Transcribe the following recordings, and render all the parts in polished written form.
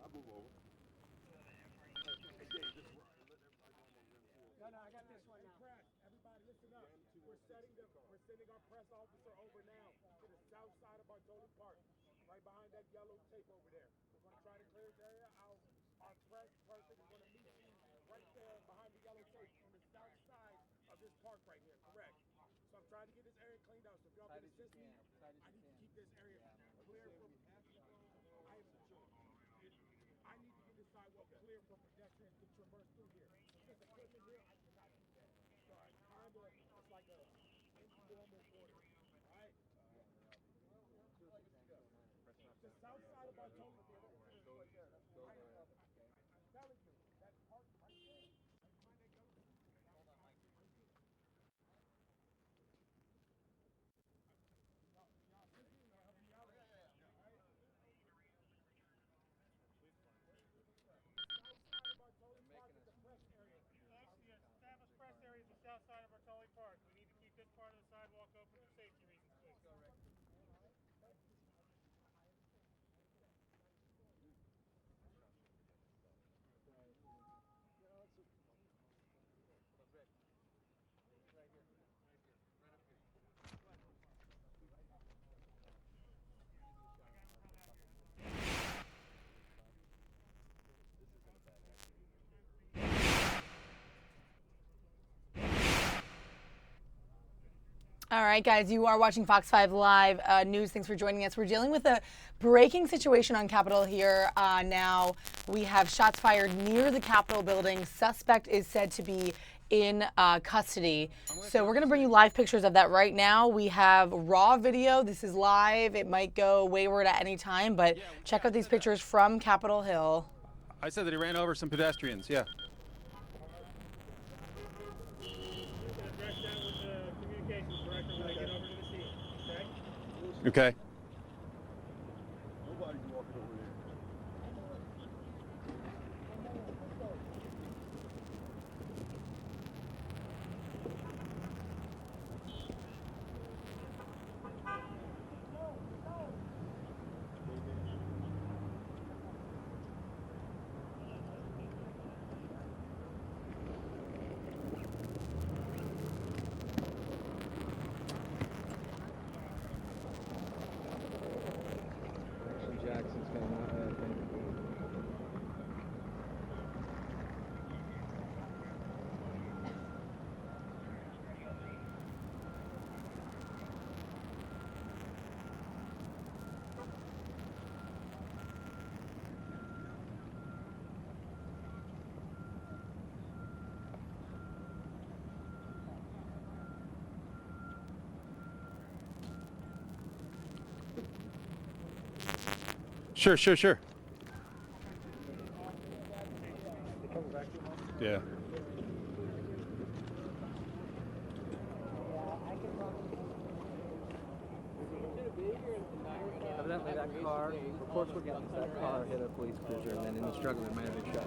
No, no, I got this one now. Press. Everybody listen up. We're sending our press officer over now to the south side of Bartoli Park, right behind that yellow tape over there. We're going to try to clear this area out. Our press person is going to meet you right there behind the yellow tape on the south side of this park right here, correct? So I'm trying to get this area cleaned out. So if y'all can assist me, I need to keep this area clear from. I need to get this sidewalk clear for pedestrians to traverse through here. There's equipment here, I cannot do that. So I kinda, it's like a informal border. All right? The south side of Bartoli is right there. I'm telling you, that park right there, right behind that yellow. Hold on, Mike. Y'all see me? Y'all help me out? Yeah. All right? Yes, established press area is the south side of Bartoli Park. We need to keep this part of the sidewalk open for safety reasons, please. All right, guys, you are watching Fox 5 Live News. Thanks for joining us. We're dealing with a breaking situation on Capitol here now. We have shots fired near the Capitol building. Suspect is said to be in custody. So we're going to bring you live pictures of that right now. We have raw video. This is live. It might go wayward at any time, but check out these pictures from Capitol Hill. I said that he ran over some pedestrians, yeah. Okay. Nobody's walking over there. Jackson's coming out, I think. Sure. Yeah. Evidently that car, reports were getting that car hit a police cruiser, and then in the struggle it might have been shot.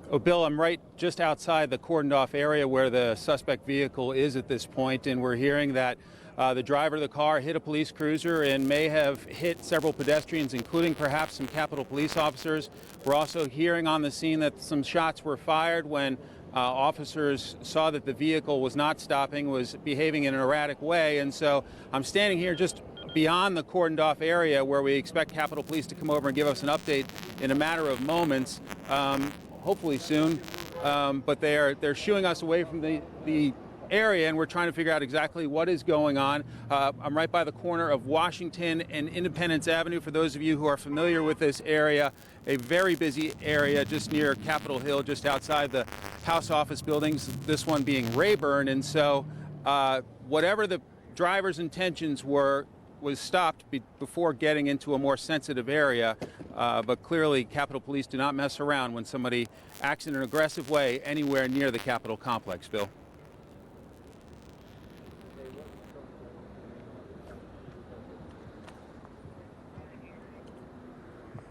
Oh, Bill, I'm right just outside the cordoned off area where the suspect vehicle is at this point, and we're hearing that the driver of the car hit a police cruiser and may have hit several pedestrians, including perhaps some Capitol police officers. We're also hearing on the scene that some shots were fired when officers saw that the vehicle was not stopping, was behaving in an erratic way, and so I'm standing here just beyond the cordoned off area where we expect Capitol Police to come over and give us an update in a matter of moments. Hopefully soon, but they're shooing us away from the area, and we're trying to figure out exactly what is going on. I'm right by the corner of Washington and Independence Avenue. For those of you who are familiar with this area, a very busy area just near Capitol Hill, just outside the House office buildings, this one being Rayburn. And so whatever the driver's intentions were was stopped before getting into a more sensitive area, but clearly Capitol Police do not mess around when somebody acts in an aggressive way anywhere near the Capitol complex. Bill?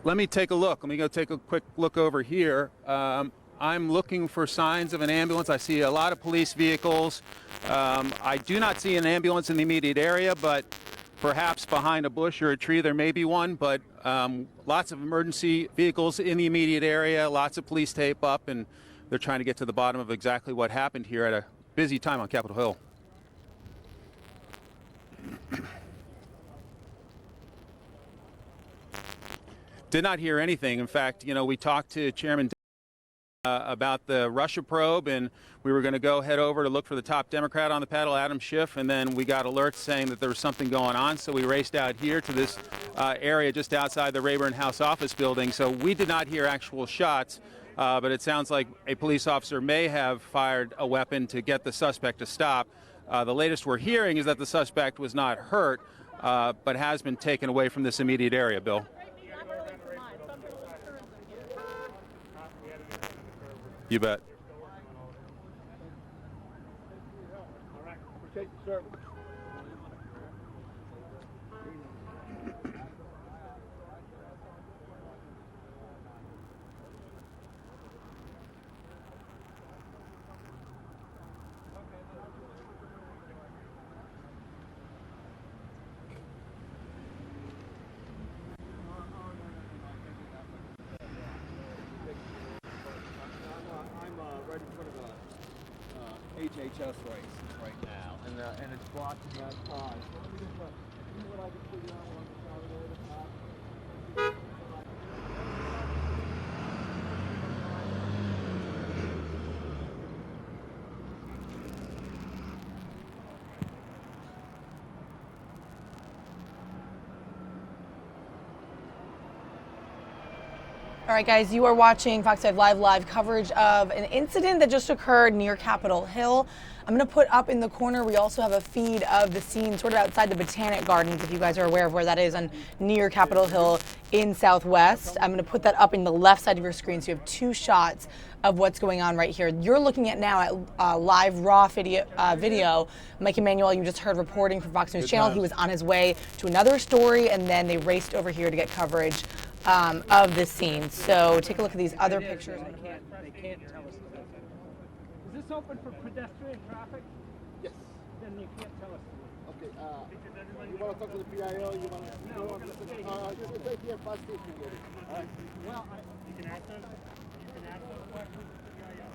Let me take a look. Let me go take a quick look over here. I'm looking for signs of an ambulance. I see a lot of police vehicles. I do not see an ambulance in the immediate area, but perhaps behind a bush or a tree there may be one. But lots of emergency vehicles in the immediate area, lots of police tape up, and they're trying to get to the bottom of exactly what happened here at a busy time on Capitol Hill. Did not hear anything. In fact, we talked to Chairman about the Russia probe, and we were going to head over to look for the top Democrat on the panel, Adam Schiff, and then we got alerts saying that there was something going on, so we raced out here to this area just outside the Rayburn House office building. So we did not hear actual shots, but it sounds like a police officer may have fired a weapon to get the suspect to stop. The latest we're hearing is that the suspect was not hurt, but has been taken away from this immediate area, Bill. You bet. Appreciate the service. Right in front of a HHS race right now, and it's blocking that car. So let me just see what I can figure out on the side of the top. All right, guys, you are watching Fox 5 live coverage of an incident that just occurred near Capitol Hill. I'm going to put up in the corner. We also have a feed of the scene sort of outside the Botanic Gardens, if you guys are aware of where that is, on near Capitol Hill in Southwest. I'm going to put that up in the left side of your screen, so you have two shots of what's going on right here. You're looking at now at live raw video. Mike Emanuel, you just heard reporting from Fox News Channel. He was on his way to another story, and then they raced over here to get coverage of this scene. So take a look at these other pictures. They can't tell us. Is this open for pedestrian traffic? Yes. Then you can't tell us. Okay. You want to talk to the PIO? You want to? No. Just right here, fast food. All right. Well, You can ask those questions to the PIO.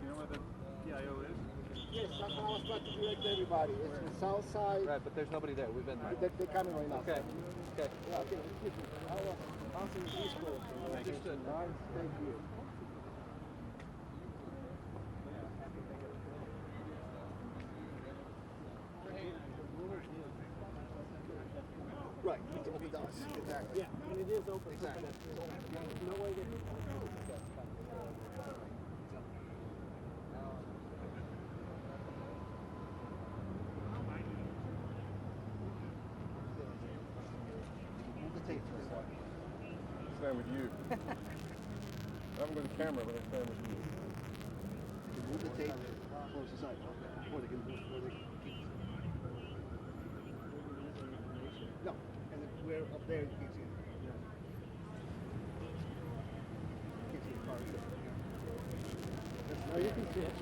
You know where the PIO is? Yes, that's what I was trying to direct everybody. It's the south side. Right, but there's nobody there. We've been there. They're coming right now. Okay. Okay. Yeah, okay. Excuse me. I'll answer this question. Understood. All right. Thank you. Right. It does. Exactly. yeah, and it is open. Exactly. No way that Stand with you. I haven't got a camera, but I stand with you. Move the tape towards the side. Or they can keep. No, and if we're up there, you can't see it. Can't see the car. No, you can see it.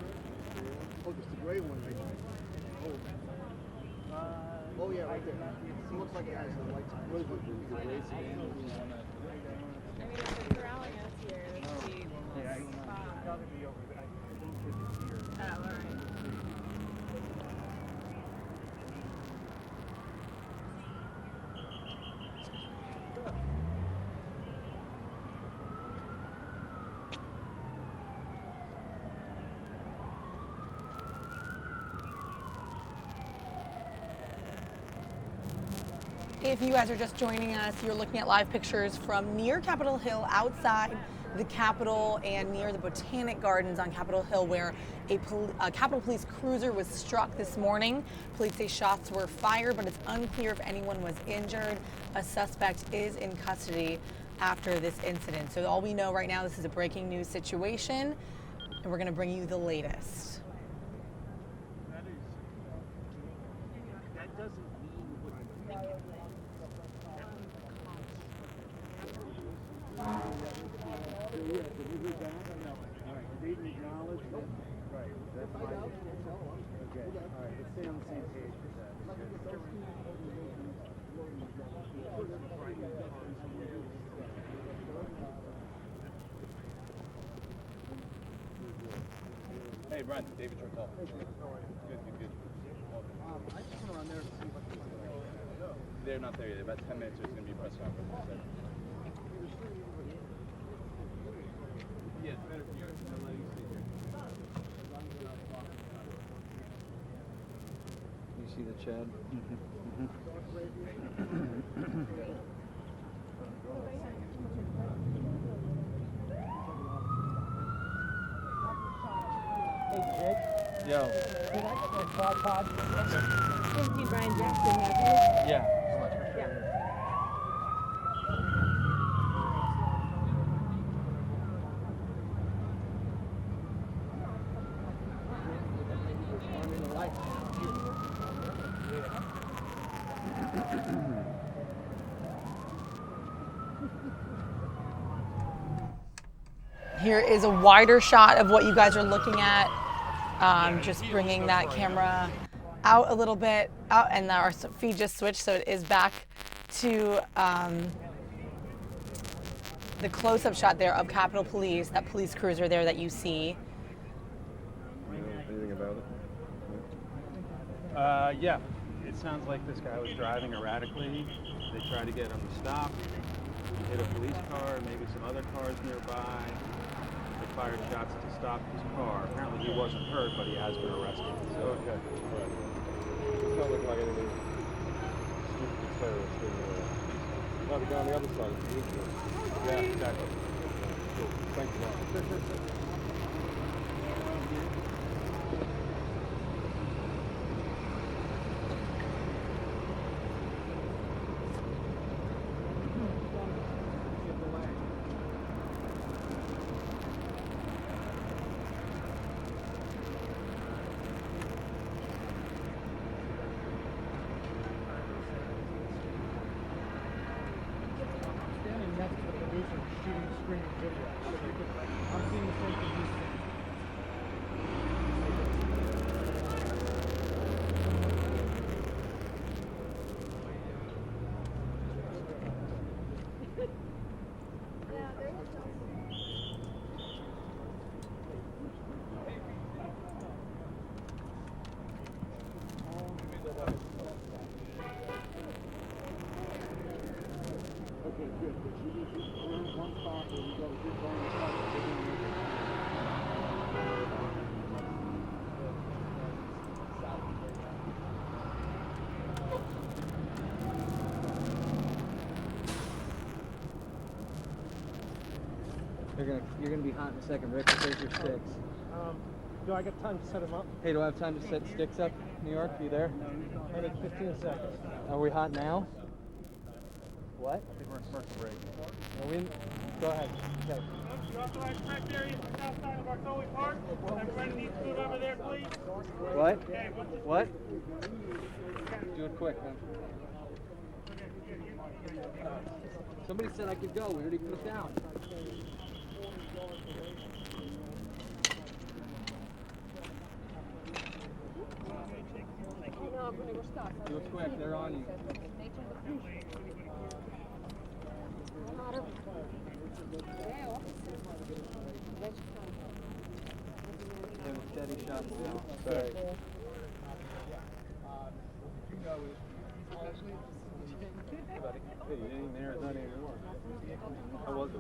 Oh, just the gray one right there. Oh, yeah, right there. It looks like it has the lights on. What is it? I mean, if they're corralling us here, let's see. Oh, all right. If you guys are just joining us, you're looking at live pictures from near Capitol Hill outside the Capitol and near the Botanic Gardens on Capitol Hill, where a Capitol Police cruiser was struck this morning. Police say shots were fired, but it's unclear if anyone was injured. A suspect is in custody after this incident. So all we know right now, this is a breaking news situation, and we're going to bring you the latest. That doesn't mean what you think it means. Hey, Brent, David Chortel. Good. I just went around there to see what They're not there yet. About 10 minutes, there's going to be a press conference. Yeah, it's better for you. I'll let you sit here. You see the Chad? Yo. Did I get my tripod? Didn't see Brian Jackson, have you? Yeah. Yeah. Here is a wider shot of what you guys are looking at. Just bringing that camera out a little bit, and our feed just switched, so it is back to the close-up shot there of Capitol Police, that police cruiser there that you see. Anything about it? Yeah. It sounds like this guy was driving erratically. They tried to get him to stop. He hit a police car, maybe some other cars nearby. They fired shots to stop his car. Apparently he wasn't hurt, but he has been arrested. So, Okay. All right. It's not looking like anything stupid terrorist in there. Now the guy on the other side is the injured. yeah, exactly. Cool. Thank you, Mark. Standing next to the producer shooting screening video. I'm seeing the same thing he's seeing. Okay, good. But you need to find one spot where you go to get on the side. You're gonna be hot in a second, Rick. Take your sticks. Do I get time to set him up? Hey, do I have time to set sticks up, New York? You there? I need 15 seconds. Are we hot now? What? I think we're in commercial break. Are we? Go ahead. Okay. You authorize press areas on the south side of Bartoli Park. Everybody needs to move over there, please. What? Okay, what's the What? Do it quick, man. Somebody said I could go. We already put it down. Do it quick. They're on you. Steady shots down. Sorry. Hey, you ain't there, it's not anymore. How was it?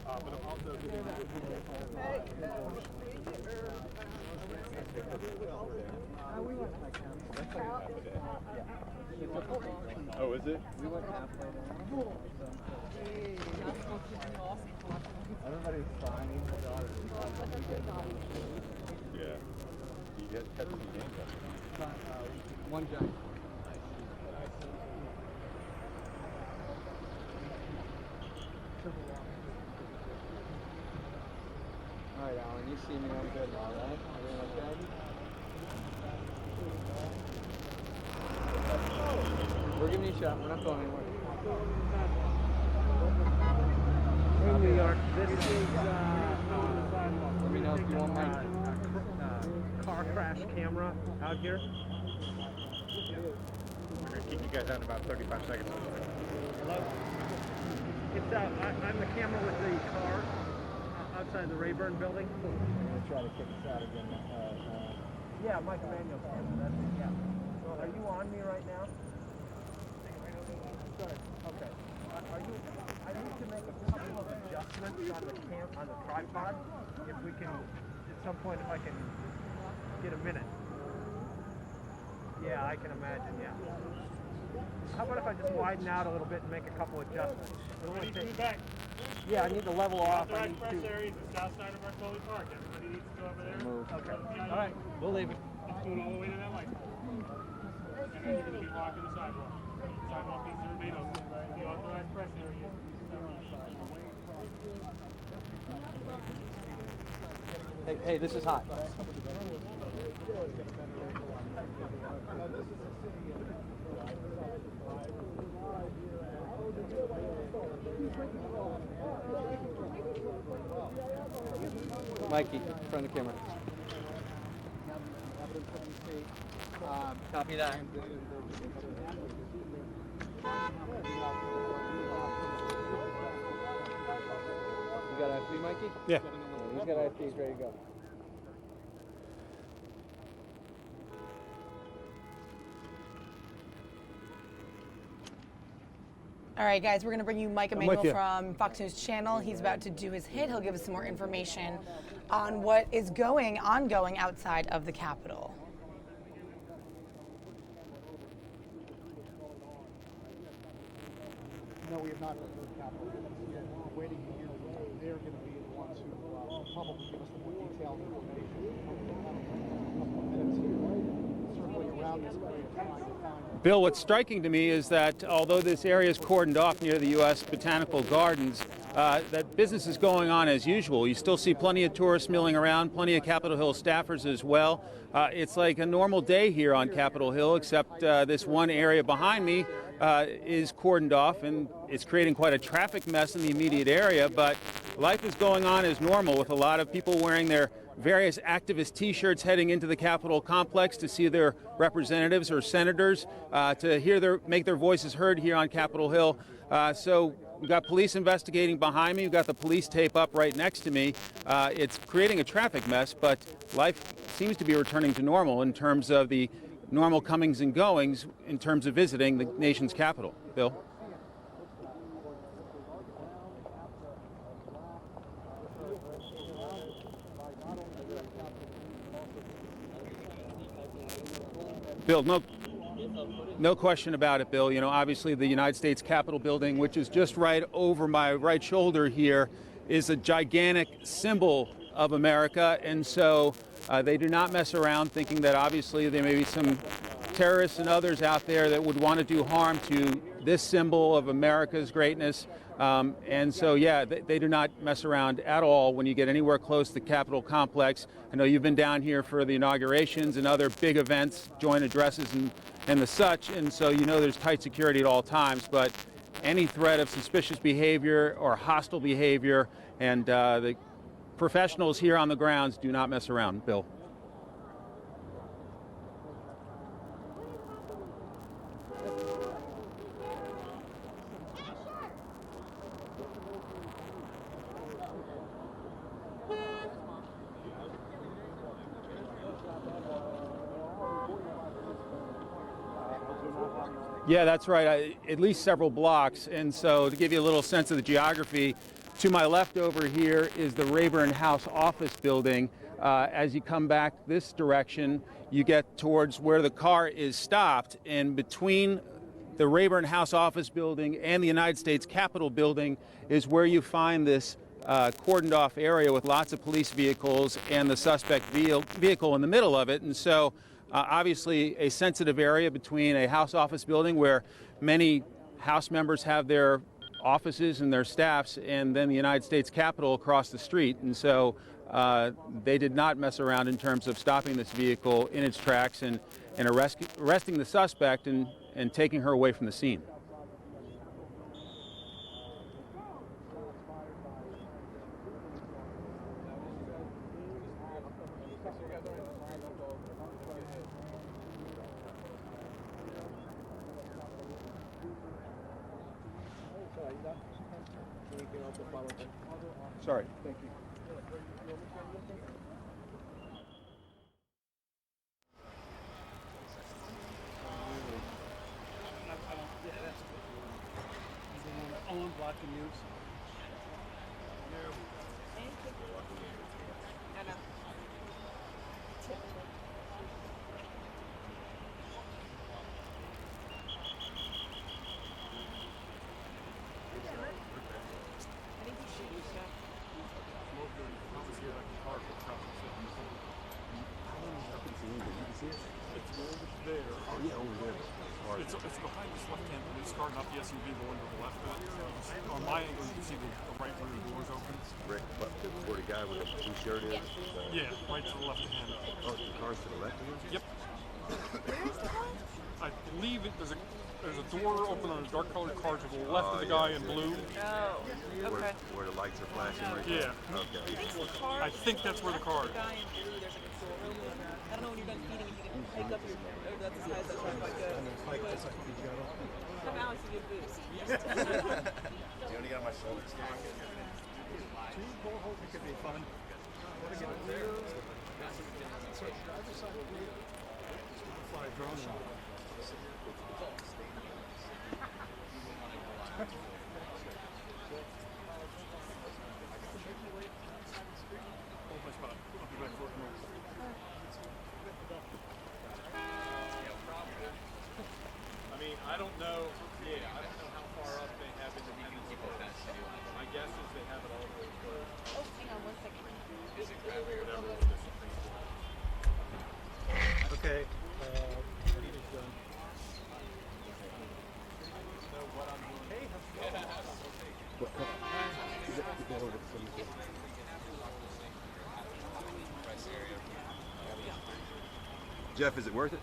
But I'm also Oh, is it? We went halfway there. Everybody's signing. Yeah. You get catch some games up there. One giant. All right, Alan, you see me, I'm good now, right? Everything okay? We're giving you a shot. We're not going anywhere. In New York, this is Let me know if you want my car crash camera out here. We're gonna keep you guys out in about 35 seconds. Hello? It's I'm the camera with the car outside the Rayburn building. I'm gonna try to kick us out again. Yeah, Mike Emanuel's camera. That's it. Yeah. Well, are you on me right now? Good. Okay. Are you? I need to make a couple of adjustments on the tripod. If we can, at some point, if I can get a minute. Yeah, I can imagine. Yeah. How about if I just widen out a little bit and make a couple adjustments? Everybody needs to move back. Yeah, I need to level off. I Authorized need press to. area is the south side of Bartoli Park. Everybody needs to go over there. Move. Okay. All right. We'll leave it. It's going all the way to that light. And then you're going to be blocking the sidewalk. The sidewalk needs to remain open. The authorized press area is Hey, this is hot. Mikey, in front of the camera. Copy that. You got IP, Mikey? Yeah. He's got IP, he's ready to go. All right, guys, we're going to bring you Mike with Emanuel you. from Fox News Channel. He's about to do his hit. He'll give us some more information on what is ongoing outside of the Capitol. No, we have not heard from the Capitol. We're waiting to hear. They're going to be the ones who will probably give us the more detailed information. Circling around this area, trying to find. Bill, what's striking to me is that although this area is cordoned off near the U.S. Botanic Gardens, that business is going on as usual. You still see plenty of tourists milling around, plenty of Capitol Hill staffers as well. It's like a normal day here on Capitol Hill, except this one area behind me is cordoned off, and it's creating quite a traffic mess in the immediate area. But life is going on as normal, with a lot of people wearing their various activist T-shirts heading into the Capitol complex to see their representatives or senators, to make their voices heard here on Capitol Hill. So we've got police investigating behind me. We've got the police tape up right next to me. It's creating a traffic mess, but life seems to be returning to normal in terms of the normal comings and goings in terms of visiting the nation's capital. Bill? Bill, no question about it, Bill. You know, obviously the United States Capitol building, which is just right over my right shoulder here, is a gigantic symbol of America. And so they do not mess around thinking that obviously there may be some terrorists and others out there that would want to do harm to this symbol of America's greatness. And so, yeah, they do not mess around at all when you get anywhere close to the Capitol complex. I know you've been down here for the inaugurations and other big events, joint addresses and the such, and so you know there's tight security at all times. But any threat of suspicious behavior or hostile behavior, and the professionals here on the grounds do not mess around, Bill. Yeah, that's right. At least several blocks. And so to give you a little sense of the geography, to my left over here is the Rayburn House office building. As you come back this direction, you get towards where the car is stopped. And between the Rayburn House Office Building and the United States Capitol Building is where you find this cordoned off area with lots of police vehicles and the suspect vehicle in the middle of it. And so obviously a sensitive area between a House Office Building where many House members have their offices and their staffs, and then the United States Capitol across the street. And so they did not mess around in terms of stopping this vehicle in its tracks and arresting the suspect and taking her away from the scene. Sorry. Thank you. Blocking news. It's behind this left-hand police car, not the SUV going to the left of it. On my angle, you can see the right rear doors open. Right, where the guy with the blue shirt is? Yeah, right to the left hand. Oh, the car's to the left of him? Yep. I believe there's a door open on a dark colored car to the left of the guy in blue. Oh, okay. Where the lights are flashing right Yeah. there? Okay. I think that's where the car is. Guy in blue, there's like a storeroom. I don't know when you're done feeding, you can hike up your. Oh, that's as high as that truck might go. Come out to get boost. You only got my shoulders. It could be fun. Fly a drone. I don't know. Yeah, I don't know how far up they have independence. My guess is they have it all the way closed. Oh, hang on 1 second. Okay. Jeff, is it worth it?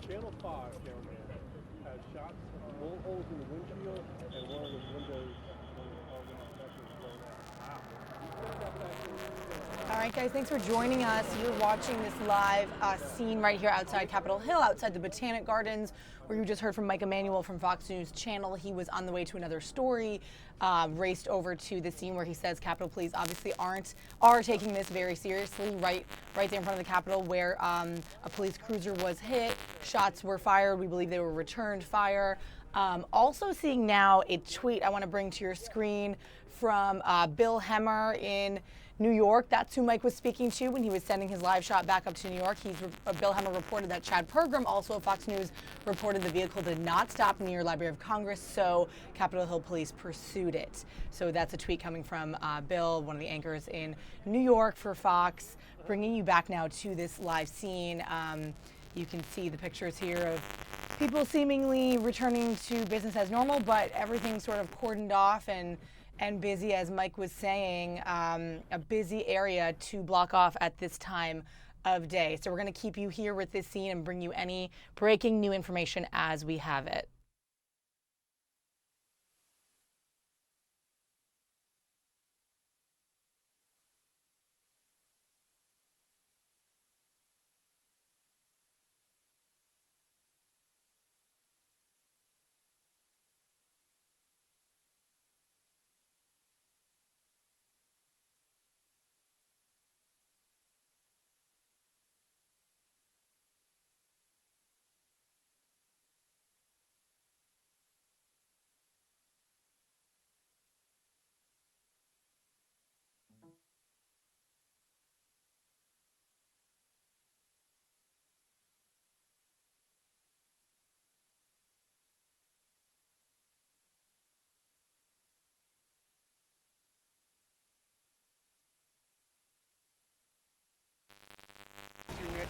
Channel 5 down there has shots, bullet holes in the windshield, and one of the windows blown out. All right, guys, thanks for joining us. You're watching this live scene right here outside Capitol Hill, outside the Botanic Gardens, where you just heard from Mike Emanuel from Fox News Channel. He was on the way to another story, raced over to the scene where he says Capitol Police obviously are taking this very seriously. Right there in front of the Capitol, where a police cruiser was hit, shots were fired. We believe they were returned fire. Also seeing now a tweet I want to bring to your screen from Bill Hemmer in New York. That's who Mike was speaking to when he was sending his live shot back up to New York. Bill Hemmer reported that Chad Pergram, also of Fox News, reported the vehicle did not stop near Library of Congress, so Capitol Hill Police pursued it. So that's a tweet coming from Bill, one of the anchors in New York for Fox, bringing you back now to this live scene. You can see the pictures here of people seemingly returning to business as normal, but everything's sort of cordoned off and busy, as Mike was saying, a busy area to block off at this time of day. So we're going to keep you here with this scene and bring you any breaking new information as we have it.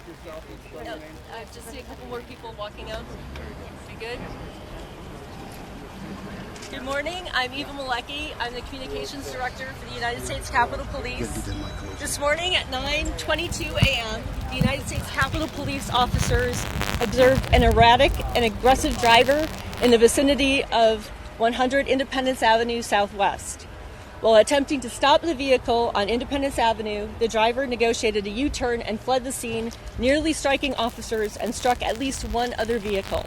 yourself and spell your name? Just see a couple more people walking out. You good? Good morning. I'm Eva Malecki. I'm the Communications Director for the United States Capitol Police. This morning at 9:22 a.m., the United States Capitol Police officers observed an erratic and aggressive driver in the vicinity of 100 Independence Avenue Southwest. While attempting to stop the vehicle on Independence Avenue, the driver negotiated a U-turn and fled the scene, nearly striking officers and struck at least one other vehicle.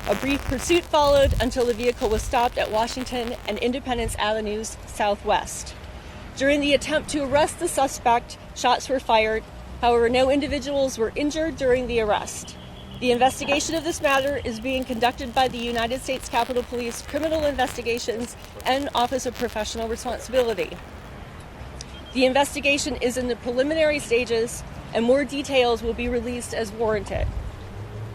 A brief pursuit followed until the vehicle was stopped at Washington and Independence Avenues Southwest. During the attempt to arrest the suspect, shots were fired. However, no individuals were injured during the arrest. The investigation of this matter is being conducted by the United States Capitol Police Criminal Investigations and Office of Professional Responsibility. The investigation is in the preliminary stages, and more details will be released as warranted.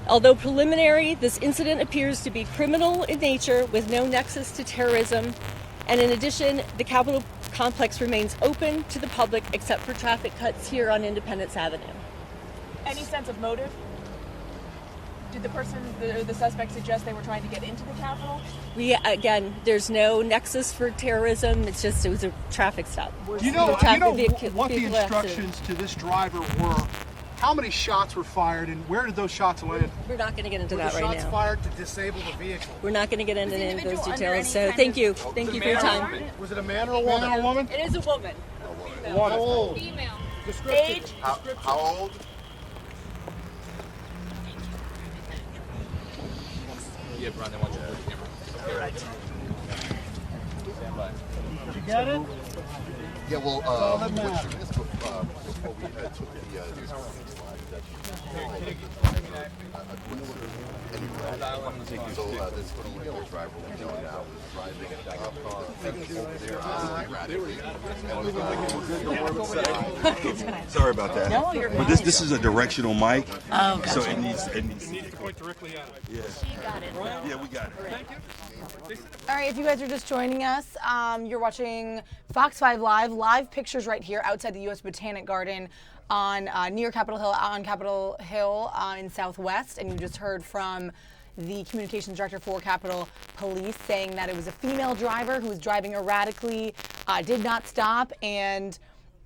Although preliminary, this incident appears to be criminal in nature with no nexus to terrorism, and in addition, the Capitol complex remains open to the public except for traffic cuts here on Independence Avenue. Any sense of motive? Did the suspect suggest they were trying to get into the Capitol? There's no nexus for terrorism. It was a traffic stop. Do you know what the instructions to this driver were? How many shots were fired, and where did those shots land? We're not going to get into that right now. Were the shots fired to disable the vehicle? We're not going to get into any of those details. So thank you. Thank you for your time. Was it a man or a woman? Or a woman? It is a woman. How old? Female. Age? How old? Yeah, Brian, I want you to put the camera. Okay, right. Stand by. Did you get it? Yeah, well, before we took the so this female driver we know now was driving over there Sorry about that. No, you're but this is a directional mic, so it needs to point directly at it. Yeah. She got it. Yeah, we got it. Thank you. All right, if you guys are just joining us, you're watching Fox 5 live pictures right here outside the U.S. Botanic Garden on near Capitol Hill in Southwest, and you just heard from the communications director for Capitol Police saying that it was a female driver who was driving erratically, did not stop, and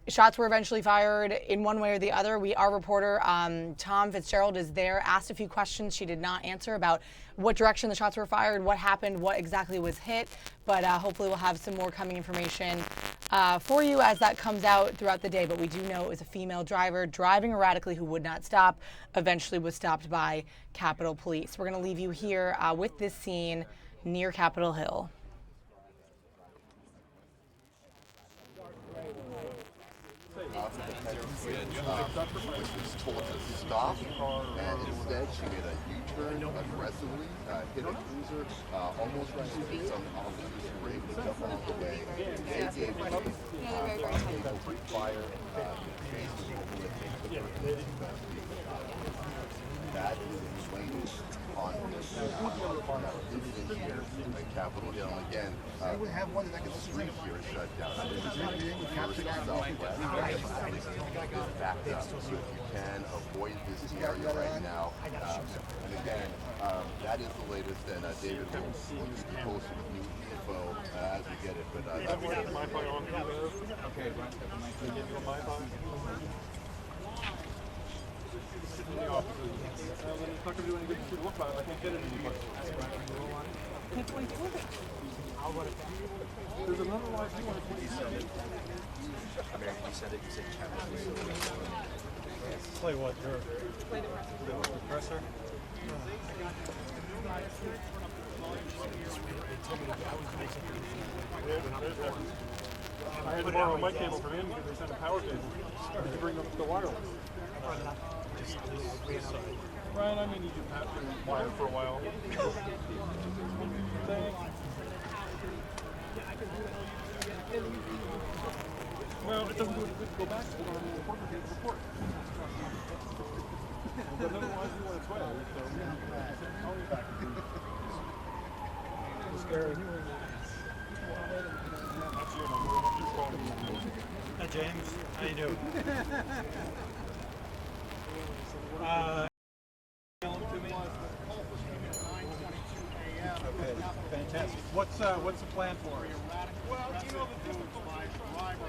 shots were eventually fired in one way or the other. Our reporter, Tom Fitzgerald, is there, asked a few questions she did not answer about what direction the shots were fired, what happened, what exactly was hit, but hopefully we'll have some more coming information for you as that comes out throughout the day. But we do know it was a female driver driving erratically who would not stop, eventually was stopped by Capitol Police. We're going to leave you here with this scene near Capitol Hill. Which was told to stop, and instead she made a U-turn aggressively, hit a cruiser, almost ran into some officers who were able to jump out of the way. They gave chase, opened fire, chase was over with, that is explained on this incident here in the Capitol Hill. And again, we have one second street here is shut down. Backed up, so if you can avoid this area right now. And again, that is the latest, and David will keep you posted with new info as we get it. But have we got the MiFi on? Okay, Brian, give you a MiFi. In the office. It's not going to do any good to look at it. I can't get it anymore. There's another live view on the 27th. You said it. You said Play what? Play the presser. I had to borrow my cable from him because they sent a power cable to bring up the wireless. Brian, I may need you to wire for a while. Well, it doesn't do any good to go back to the report. But otherwise, we want to sweat. I'll be back. Scary. Hi, James. How you doing? Okay, fantastic. What's the plan for us? Well, you know, the difficult driver,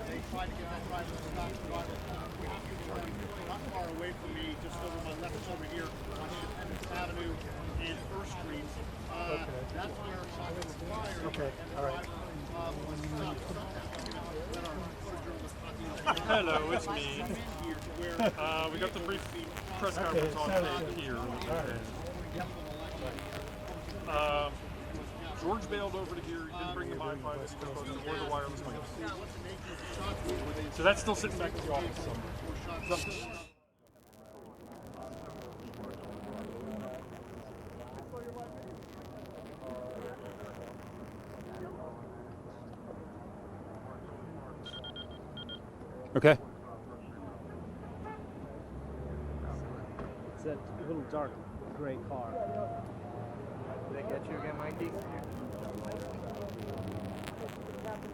they tried to get that driver to stop the driver. We have to turn not far away from me, just over my left shoulder here on Independence Avenue and First Street. That's where shots were fired. Okay, all right. Was stopped somehow. Hello, it's me. We got the brief press conference on tape here. George bailed over to here. He didn't bring the Wi-Fi or the wireless mic. So that's still sitting back in the office somewhere. Okay. It's that little dark gray car. Did they get you again, Mikey?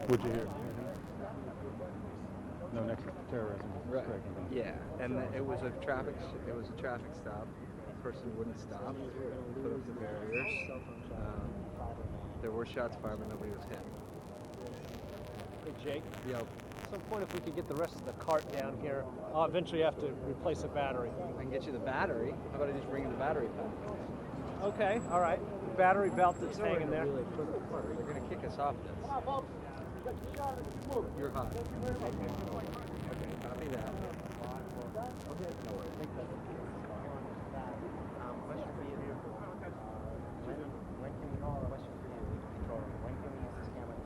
What'd you hear? No nexus to terrorism. Right. Yeah, and it was a traffic stop. The person wouldn't stop. Put up the barriers. There were shots fired, but nobody was hit. Hey, Jake. Yep. At some point, if we could get the rest of the cart down here, I'll eventually have to replace a battery. I can get you the battery. How about I just bring you the battery pack? Okay, all right. The battery belt that's hanging there. Really they're going to kick us off this. You're hot. Okay, copy that. Question for you. When can we call? Question for you, control room. When can we use this camera?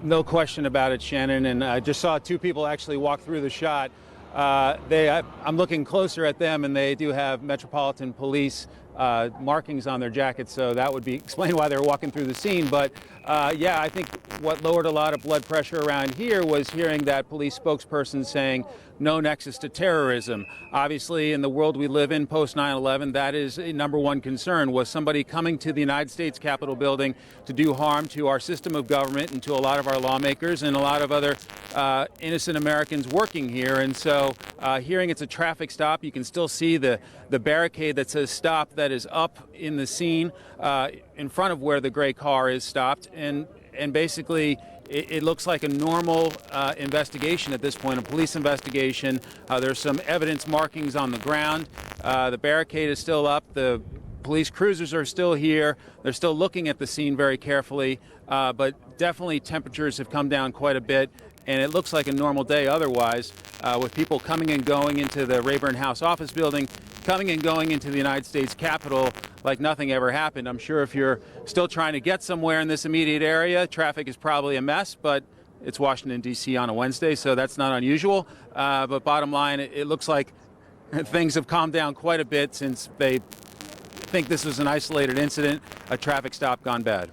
No question about it, Shannon. And I just saw two people actually walk through the shot. I'm looking closer at them, and they do have Metropolitan Police markings on their jackets, so that would explain why they were walking through the scene. But yeah, I think what lowered a lot of blood pressure around here was hearing that police spokesperson saying no nexus to terrorism. Obviously, in the world we live in post 9/11, that is a number one concern. Was somebody coming to the United States Capitol building to do harm to our system of government and to a lot of our lawmakers and a lot of other innocent Americans working here? And so hearing it's a traffic stop, you can still see the barricade that says stop that is up in the scene in front of where the gray car is stopped. And basically, it looks like a normal investigation at this point, a police investigation. There's some evidence markings on the ground. The barricade is still up. The police cruisers are still here. They're still looking at the scene very carefully, but definitely temperatures have come down quite a bit. And it looks like a normal day otherwise, with people coming and going into the Rayburn House office building, coming and going into the United States Capitol like nothing ever happened. I'm sure if you're still trying to get somewhere in this immediate area, traffic is probably a mess, but it's Washington, D.C. on a Wednesday, so that's not unusual. But bottom line, it looks like things have calmed down quite a bit since they think this was an isolated incident, a traffic stop gone bad.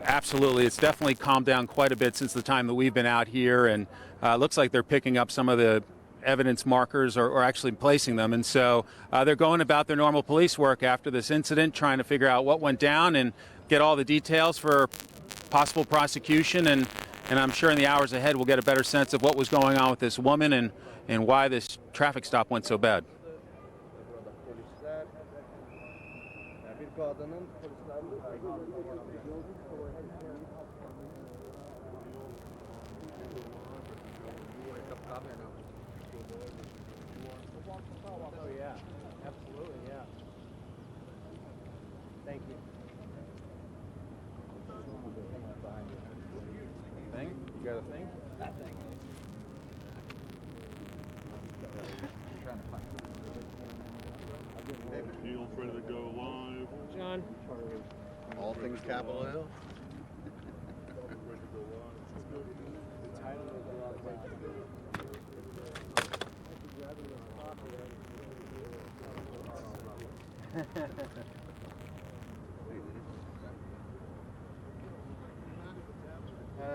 Absolutely. It's definitely calmed down quite a bit since the time that we've been out here, and looks like they're picking up some of the evidence markers or actually placing them. And so they're going about their normal police work after this incident, trying to figure out what went down and get all the details for possible prosecution. And I'm sure in the hours ahead we'll get a better sense of what was going on with this woman and why this traffic stop went so bad. Oh yeah, absolutely, yeah. Thank you. Thing? You got a thing? That thing. Deal's ready to go live. John. All things Capitol Hill.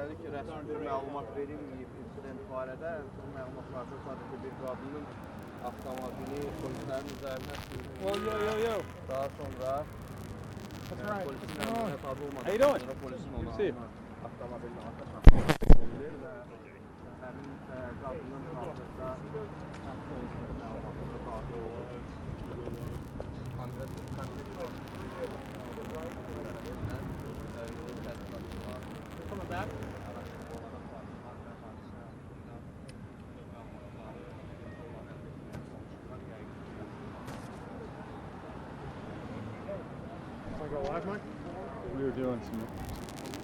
verdik. Rəsmi bir məlumat verib insident barədə. Bu məlumatlarda sadəcə bir qadının avtomobili polislərin üzərinə sürüldü. Daha sonra polisin əmrinə tabi olmadan polisin onu avtomobilini atış edilir və həmin qadının hazırda polislərin məlumatında daxil olur. Coming back? Want to go live, Mike? We were doing some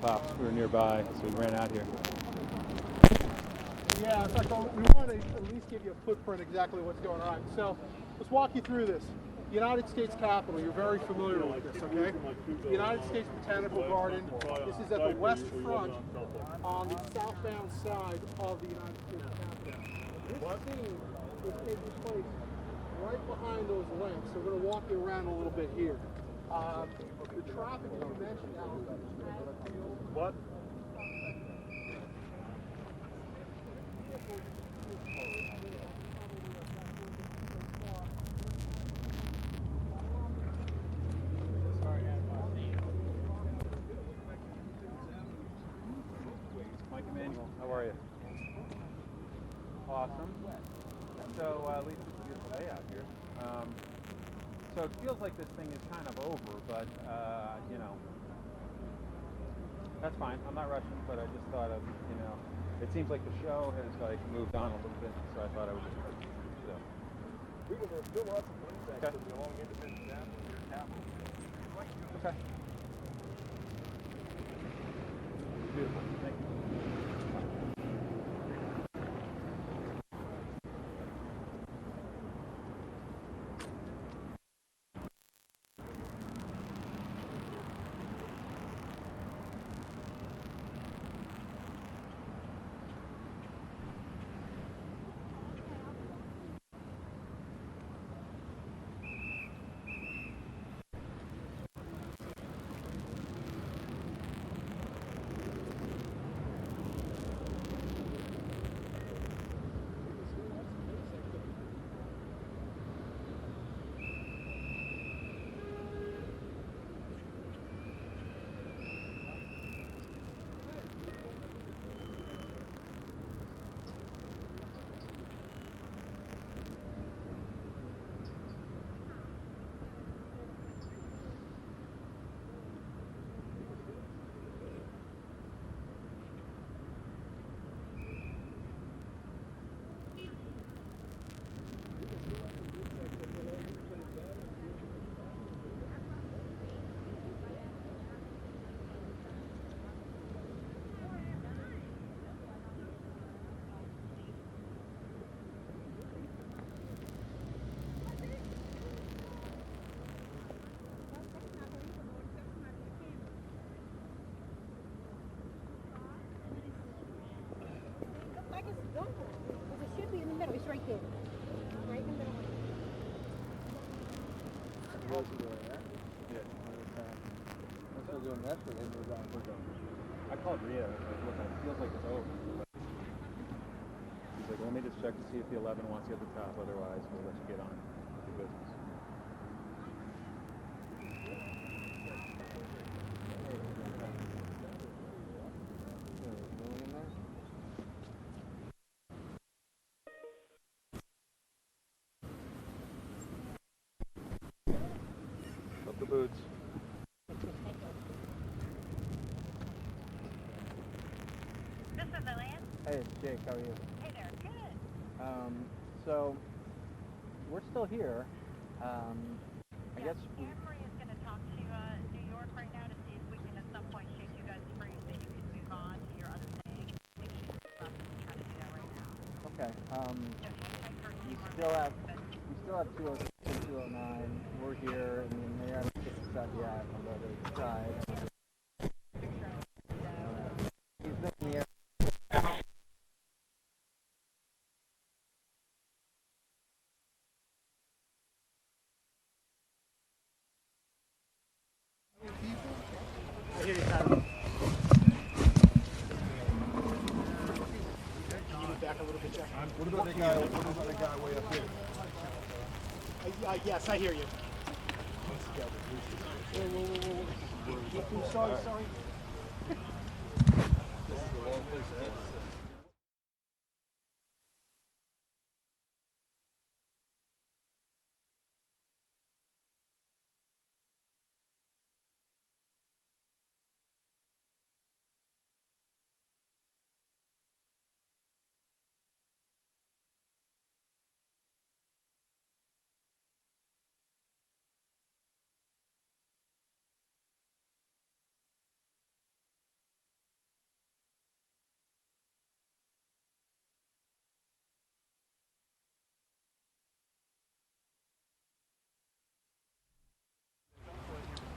pops. We were nearby, so we ran out here. Yeah, in fact, we want to at least give you a footprint exactly what's going on. So let's walk you through this. The United States Capitol, you're very familiar with this, okay? The United States Botanic Garden, this is at the west front on the southbound side of the United States Capitol. This scene is taking place right behind those lamps, so we're going to walk you around a little bit here. The traffic you mentioned, Alan. What? Mike Emanuel, how are you? Awesome. So at least it's a beautiful day out here. So it feels like this thing is kind of over, but you know, that's fine. I'm not rushing, but I just thought of, you know, it seems like the show has like moved on a little bit, so I thought I would just touch it. So. We will fill up some insects that belong independent down to your capital. Okay. Beautiful. Thank you. It should be in the middle. It's right there. Right in the middle. I called Rhea. I was like, look, it feels like it's over. She's like, let me just check to see if the 11 wants you at the top. Otherwise, we'll let you get on with your business. Up the boots. This is Lillian. Hey, it's Jake. How are you? Hey there. Good. So we're still here. I guess Jeffrey is going to talk to New York right now to see if we can at some point shake you guys free so you can move on to your other thing. I think she's trying to do that right now. okay. We still have 206 and 209. We're here. I mean, they haven't kicked us out yet on the other side. He's been in the air. Yes, I hear you. Sorry.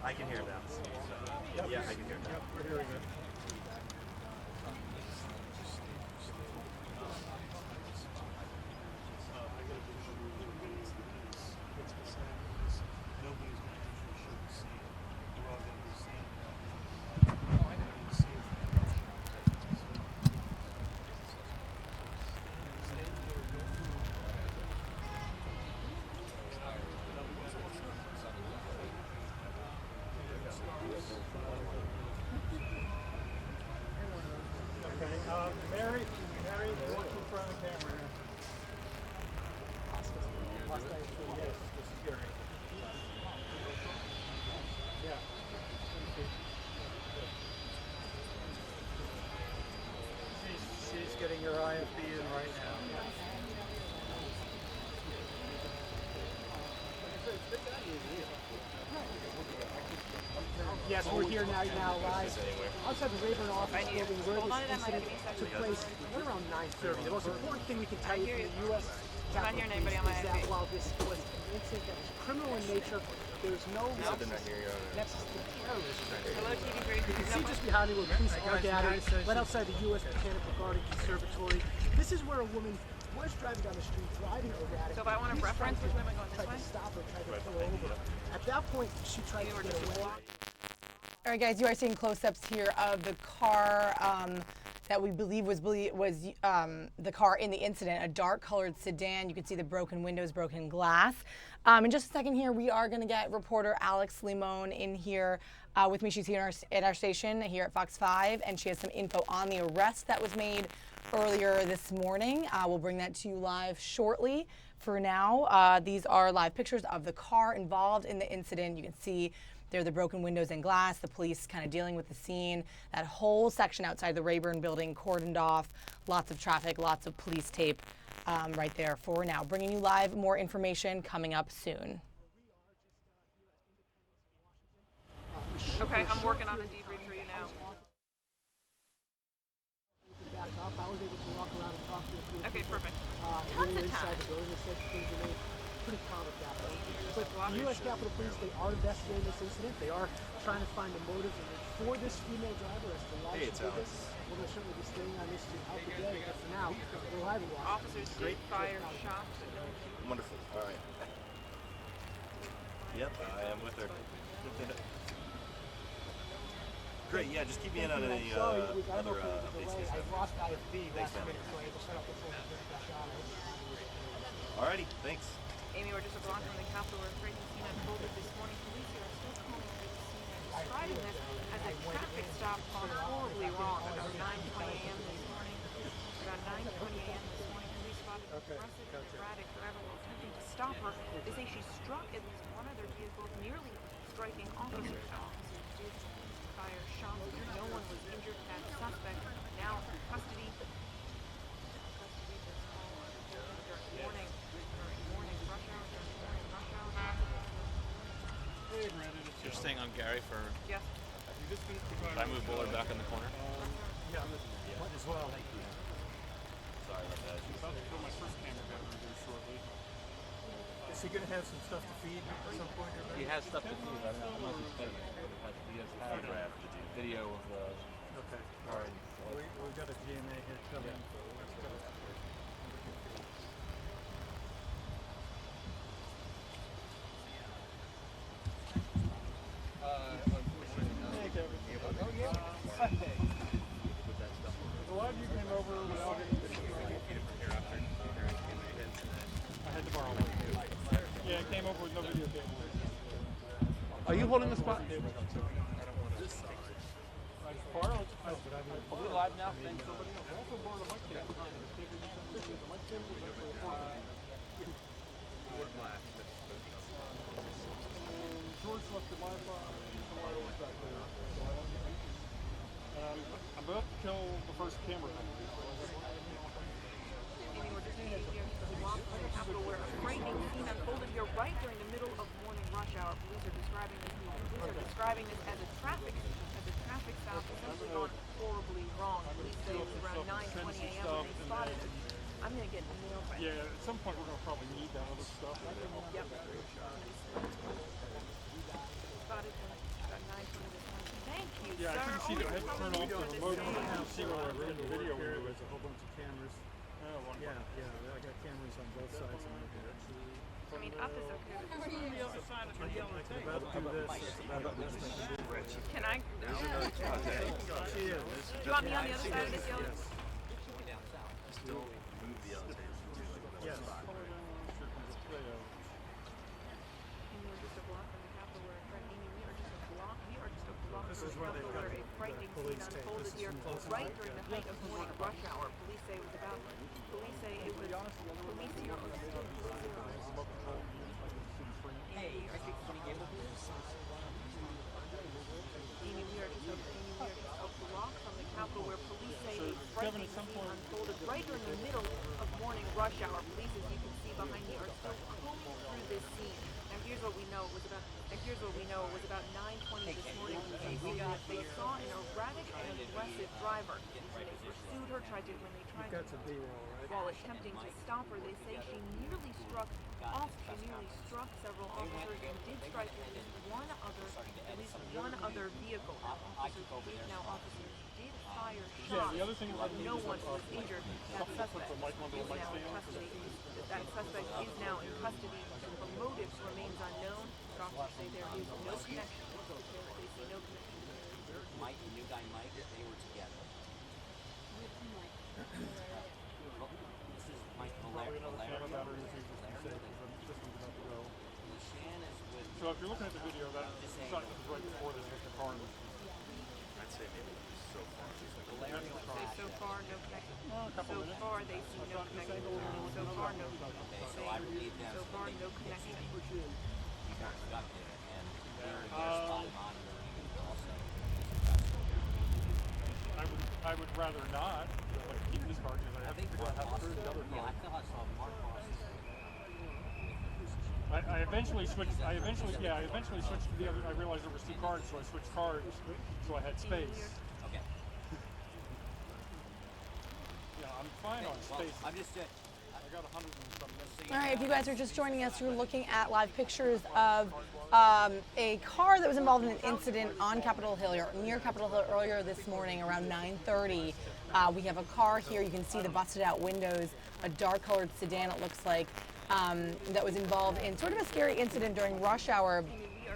I can hear them. So, yeah, I can hear them. We're hearing it. Mary, look in front of the camera here. Yes, this is Gary. Yeah. She's getting her IFB in right now. Yes, we're here now live outside the Rayburn office building where this incident took place right around 9:30. The most important thing we can tell you from the U.S. Capitol Police is that while this was an incident that was criminal in nature, there's no nexus to terrorism. You can see just behind me where police are gathered, right outside the U.S. Botanic Gardens Conservatory. This is where a woman was driving down the street, driving erratically. So if I want a reference, which way am I going, this way? Tried to stop her, tried to pull her over. At that point, she tried to get away. All right, guys, you are seeing close-ups here of the car that we believe was the car in the incident, a dark-colored sedan. You can see the broken windows, broken glass. In just a second here, we are going to get reporter Alex Limon in here with me. She's here at our station here at Fox 5, and she has some info on the arrest that was made earlier this morning. We'll bring that to you live shortly. For now, these are live pictures of the car involved in the incident. You can see there the broken windows and glass, the police kind of dealing with the scene. That whole section outside the Rayburn building cordoned off, lots of traffic, lots of police tape right there for now. Bringing you live more information coming up soon. Okay, I'm working on the debrief for you now. Okay, perfect. Inside the building, they said things remain pretty calm at that point. But the U.S. Capitol Police, they are investigating this incident. They are trying to find the motive for this female driver as to why she did this. We're going to certainly be staying on this throughout the day. But for now, we're live watching. Officers did fire shots. Wonderful. All right. Yep, I am with her. Great, yeah, just keep me in on any other updates. I lost IFB last minute, so I had to set up the phone and back on. Alrighty, thanks. Amy, we're just a block from the Capitol where a crazy scene unfolded this morning. Police here are still calling over the scene and describing this as a traffic stop gone horribly wrong. About 9:20 a.m. this morning. Police spotted aggressive and erratic driver while attempting to stop her. They say she struck at least one other vehicle, nearly striking officers. Officers did fire shots, but no one was injured. That suspect now in custody. You're staying on Gary for... Yes. If I move Bullard back in the corner? Yeah, as well. Sorry about that. I'm about to throw my first camera down here shortly. Is he going to have some stuff to feed at some point? He has stuff to feed. I'm not expecting it. He has photograph video of the... Okay. All right. We've got a GMA here coming. Yeah. A lot of you came over without any... I had to borrow one. Yeah, I came over. Are you holding the spot? This side. Are we live now? Thanks. George left the Wi-Fi back there. I'm about to kill the first camera company. Amy, we're just seeing here the block from the Capitol where a frightening scene unfolded here right during the middle of morning rush hour. Police are describing this as a traffic stop essentially gone horribly wrong. Police say it was around 9:20 a.m. when they spotted it. I'm gonna get nailed by Yeah, at some point we're gonna probably need that other stuff. Yep. Spotted him about 9:20 this morning. Thank you, Yeah, sir. I couldn't see that. I had to turn off the remote. I couldn't see what I was in the video. There's a whole bunch of cameras. Oh, one. Yeah, I got cameras on both sides of my head. I mean, up is okay. On the other side of the yellow tape. About to do this. Can I? There's another contact. Do you want me on the other side of this yellow? Still move the yellow tape. Yes. This is where they've got a frightening scene unfolded here right during the height of morning rush hour. Police say it was about. Police say it was. Police here on Amy, we are just a block from the Capitol where police say a frightening scene unfolded right during the middle of morning rush hour. Police, as you can see behind me, are still combing through this scene. Now here's what we know it was about. It was about 9:20 this morning. They saw an erratic and aggressive driver. They pursued her, while attempting to stop her. They say she nearly struck several officers and did strike at least one other vehicle. Officers did fire shots. Yeah, the other thing but no one was injured. That suspect is now in custody. The motives remains unknown. Officers say there is no connection to the killer. They see no connection to the killer. Mike, the new guy Mike, they were together. This is Mike Malaria. So if you're looking at the video, that shot was right before this with the car. I'd say maybe so far. So far, no connection. So far, they see no connection. So far, no connection. So I believe them. So far, no connection. You got stuck there, and they're spot monitoring also. I would rather not. Like keep this car because I have to figure out how to screw the other car. Yeah, I thought I saw Mark Ross. I eventually switched to the other. I realized there was two cars, so I switched cars, so I had space. Okay. Yeah, I'm fine on space. I'm just. I got 100 and something. All right, if you guys are just joining us, you're looking at live pictures of a car that was involved in an incident on Capitol Hill, or near Capitol Hill earlier this morning around 9:30. We have a car here. You can see the busted out windows, a dark colored sedan it looks like, that was involved in sort of a scary incident during rush hour.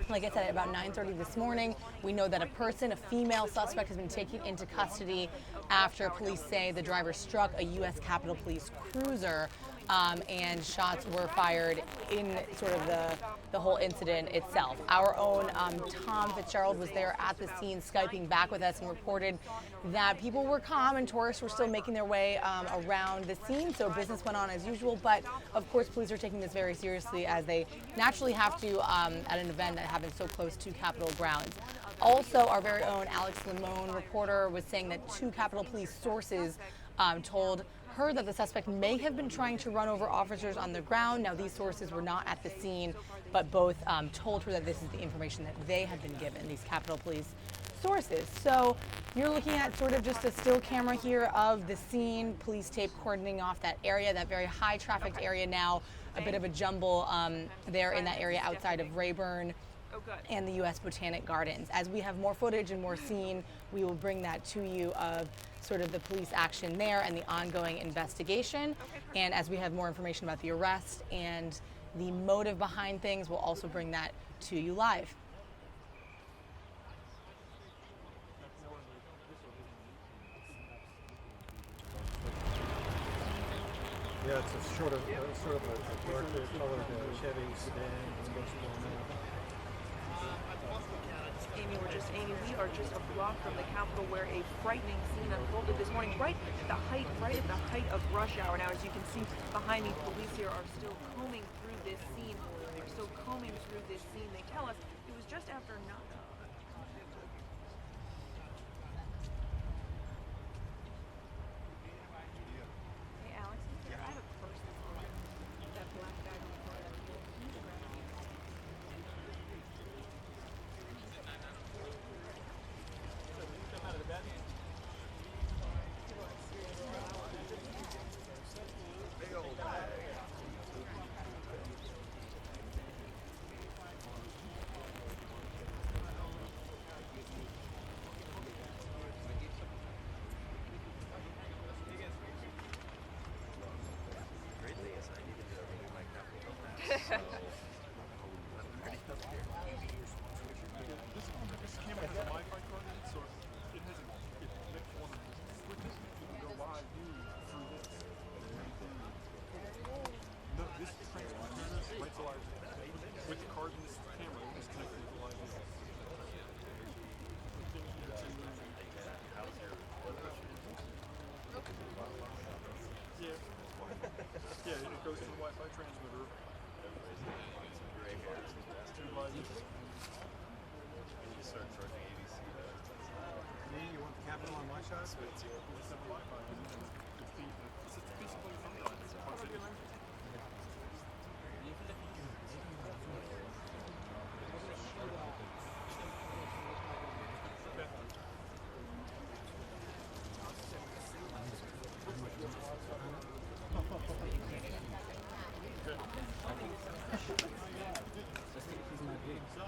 Like I said, at about 9:30 this morning, we know that a female suspect, has been taken into custody after police say the driver struck a U.S. Capitol Police cruiser, and shots were fired in sort of the whole incident itself. Our own Tom Fitzgerald was there at the scene, Skyping back with us, and reported that people were calm and tourists were still making their way around the scene, so business went on as usual. But of course, police are taking this very seriously, as they naturally have to at an event that happens so close to Capitol grounds. Also, our very own Alex Limon, reporter, was saying that two Capitol Police sources told her that the suspect may have been trying to run over officers on the ground. Now, these sources were not at the scene, but both told her that this is the information that they had been given, these Capitol Police sources. So you're looking at sort of just a still camera here of the scene, police tape cordoning off that area, that very high trafficked area now, a bit of a jumble there in that area outside of Rayburn and the U.S. Botanic Gardens. As we have more footage and more scene, we will bring that to you of sort of the police action there and the ongoing investigation. And as we have more information about the arrest and the motive behind things, we'll also bring that to you live. Yeah, Yeah, it's a sort of a darker colored Chevy sedan. It's supposed to Amy, we are just a block from the Capitol where a frightening scene unfolded this morning, right at the height of rush hour. Now, as you can see behind me, police here are still combing through this scene. They tell us it was just after 9. Hey, Alex, I have a purse this morning. That black bag on the floor. Can you grab it? With the card in this camera, it was connected to the live view. Yeah, it goes to the Wi-Fi transmitter. To live view. You start charging ABC. You want the Capitol on my shot? It's Wi-Fi. It's basically a phone line. It's a concept.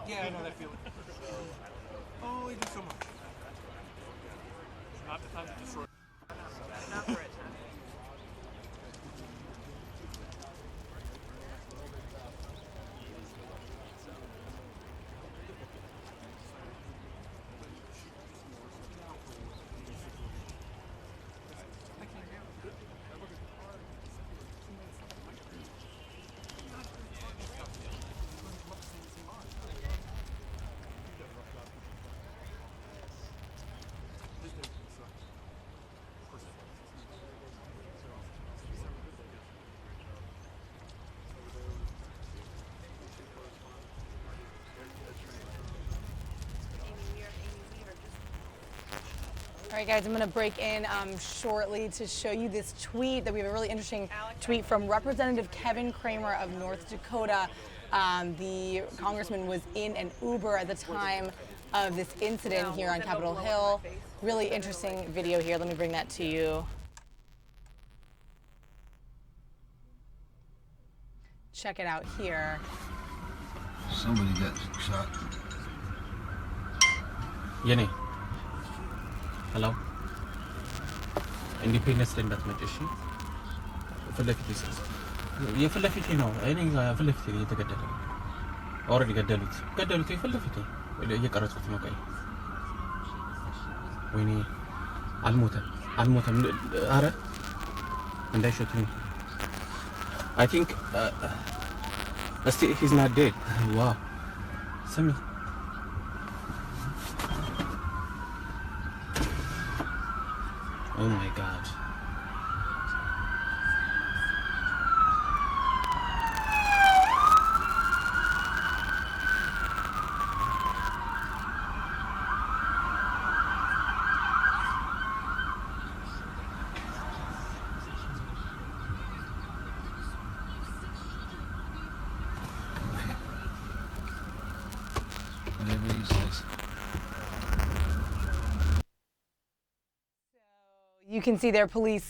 Yeah, I know that feeling. Oh, you do so much. It's not the time to destroy. Not for it. All right, guys, I'm going to break in shortly to show you this tweet that we have a really interesting tweet from Representative Kevin Kramer of North Dakota. The congressman was in an Uber at the time of this incident here on Capitol Hill. Really interesting video here. Let me bring that to you. Check it out here. Somebody got shot. Yenny. Hello. Independence Day እንዳትመጪ እሺ። የፊት ለፊቴ ነው። እኔ ፊት ለፊቴ እየተገደለ ነው። ኦልሬዲ ገደሉት የፊት ለፊቴ እየቀረጹት ነው። ቆይ ወይኔ አልሞተም። አረ እንዳይሸቱኝ። I think he's not dead. Wow. ስሚ Oh my God. Whatever he says. You can see there police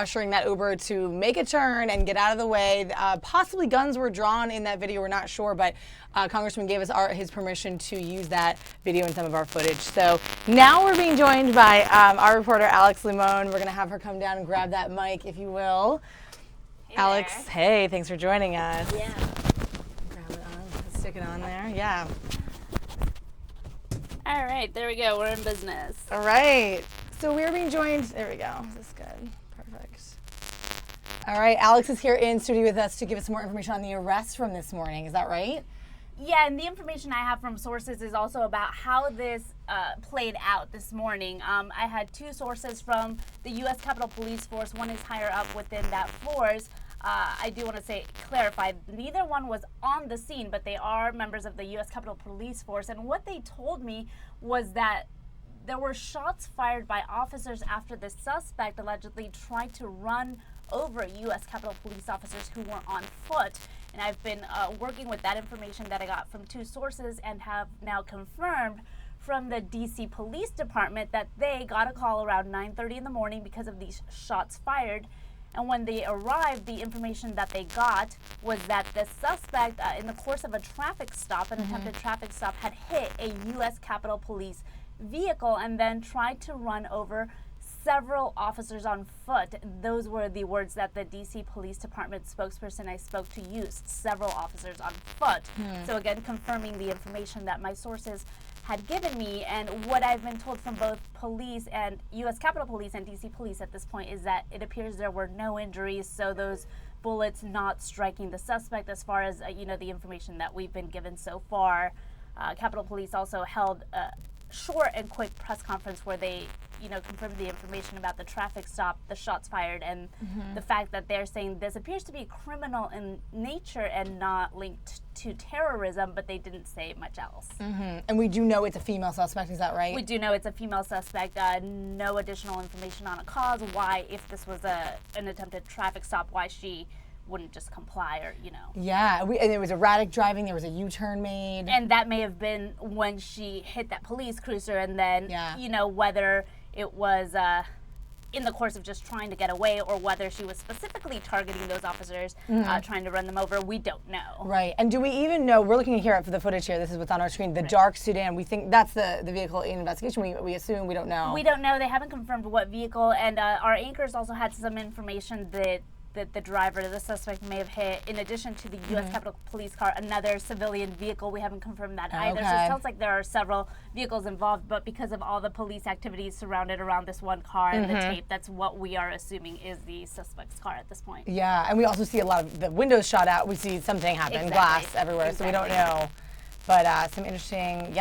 ushering that Uber to make a turn and get out of the way. Possibly guns were drawn in that video, we're not sure, but Congressman gave us his permission to use that video in some of our footage. So now we're being joined by our reporter, Alex Limon. We're going to have her come down and grab that mic, if you will. Hey Alex, there. Hey, thanks for joining us. Yeah. Grab it on, stick it on there, yeah. All right, there we go, we're in business. All right. So we're being joined, there we go, is this good? Perfect. All right, Alex is here in studio with us to give us more information on the arrest from this morning. Is that right? Yeah, and the information I have from sources is also about how this played out this morning. I had two sources from the U.S. Capitol Police Force. One is higher up within that force. I do want to clarify, neither one was on the scene, but they are members of the U.S. Capitol Police Force. And what they told me was that there were shots fired by officers after the suspect allegedly tried to run over U.S. Capitol Police officers who were on foot. And I've been working with that information that I got from two sources and have now confirmed from the D.C. Police Department that they got a call around 9:30 in the morning because of these shots fired. And when they arrived, the information that they got was that the suspect, in the course of a traffic stop, an attempted traffic stop, had hit a U.S. Capitol Police vehicle and then tried to run over several officers on foot. Those were the words that the D.C. Police Department spokesperson I spoke to used, several officers on foot. So again, confirming the information that my sources had given me, and what I've been told from both police and U.S. Capitol Police and D.C. Police at this point is that it appears there were no injuries, so those bullets not striking the suspect as far as, the information that we've been given so far. Capitol Police also held a short and quick press conference where they confirmed the information about the traffic stop, the shots fired, and the fact that they're saying this appears to be criminal in nature and not linked to terrorism, but they didn't say much else. And we do know it's a female suspect, is that right? We do know it's a female suspect. No additional information on a cause, why, if this was an attempted traffic stop, why she wouldn't just comply or. Yeah, and it was erratic driving, there was a U-turn made. And that may have been when she hit that police cruiser, and then, whether it was in the course of just trying to get away or whether she was specifically targeting those officers, trying to run them over, we don't know. Right, and do we even know, we're looking here for the footage here, this is what's on our screen, the dark sedan, we think that's the vehicle in investigation, we assume, we don't know. We don't know, they haven't confirmed what vehicle, and our anchors also had some information that the driver, the suspect, may have hit, in addition to the U.S. Capitol Police car, another civilian vehicle. We haven't confirmed that either. So it sounds like there are several vehicles involved, but because of all the police activities surrounded around this one car and the tape, that's what we are assuming is the suspect's car at this point. Yeah, and we also see a lot of the windows shot out. We see something happen, glass everywhere, so we don't know. But some interesting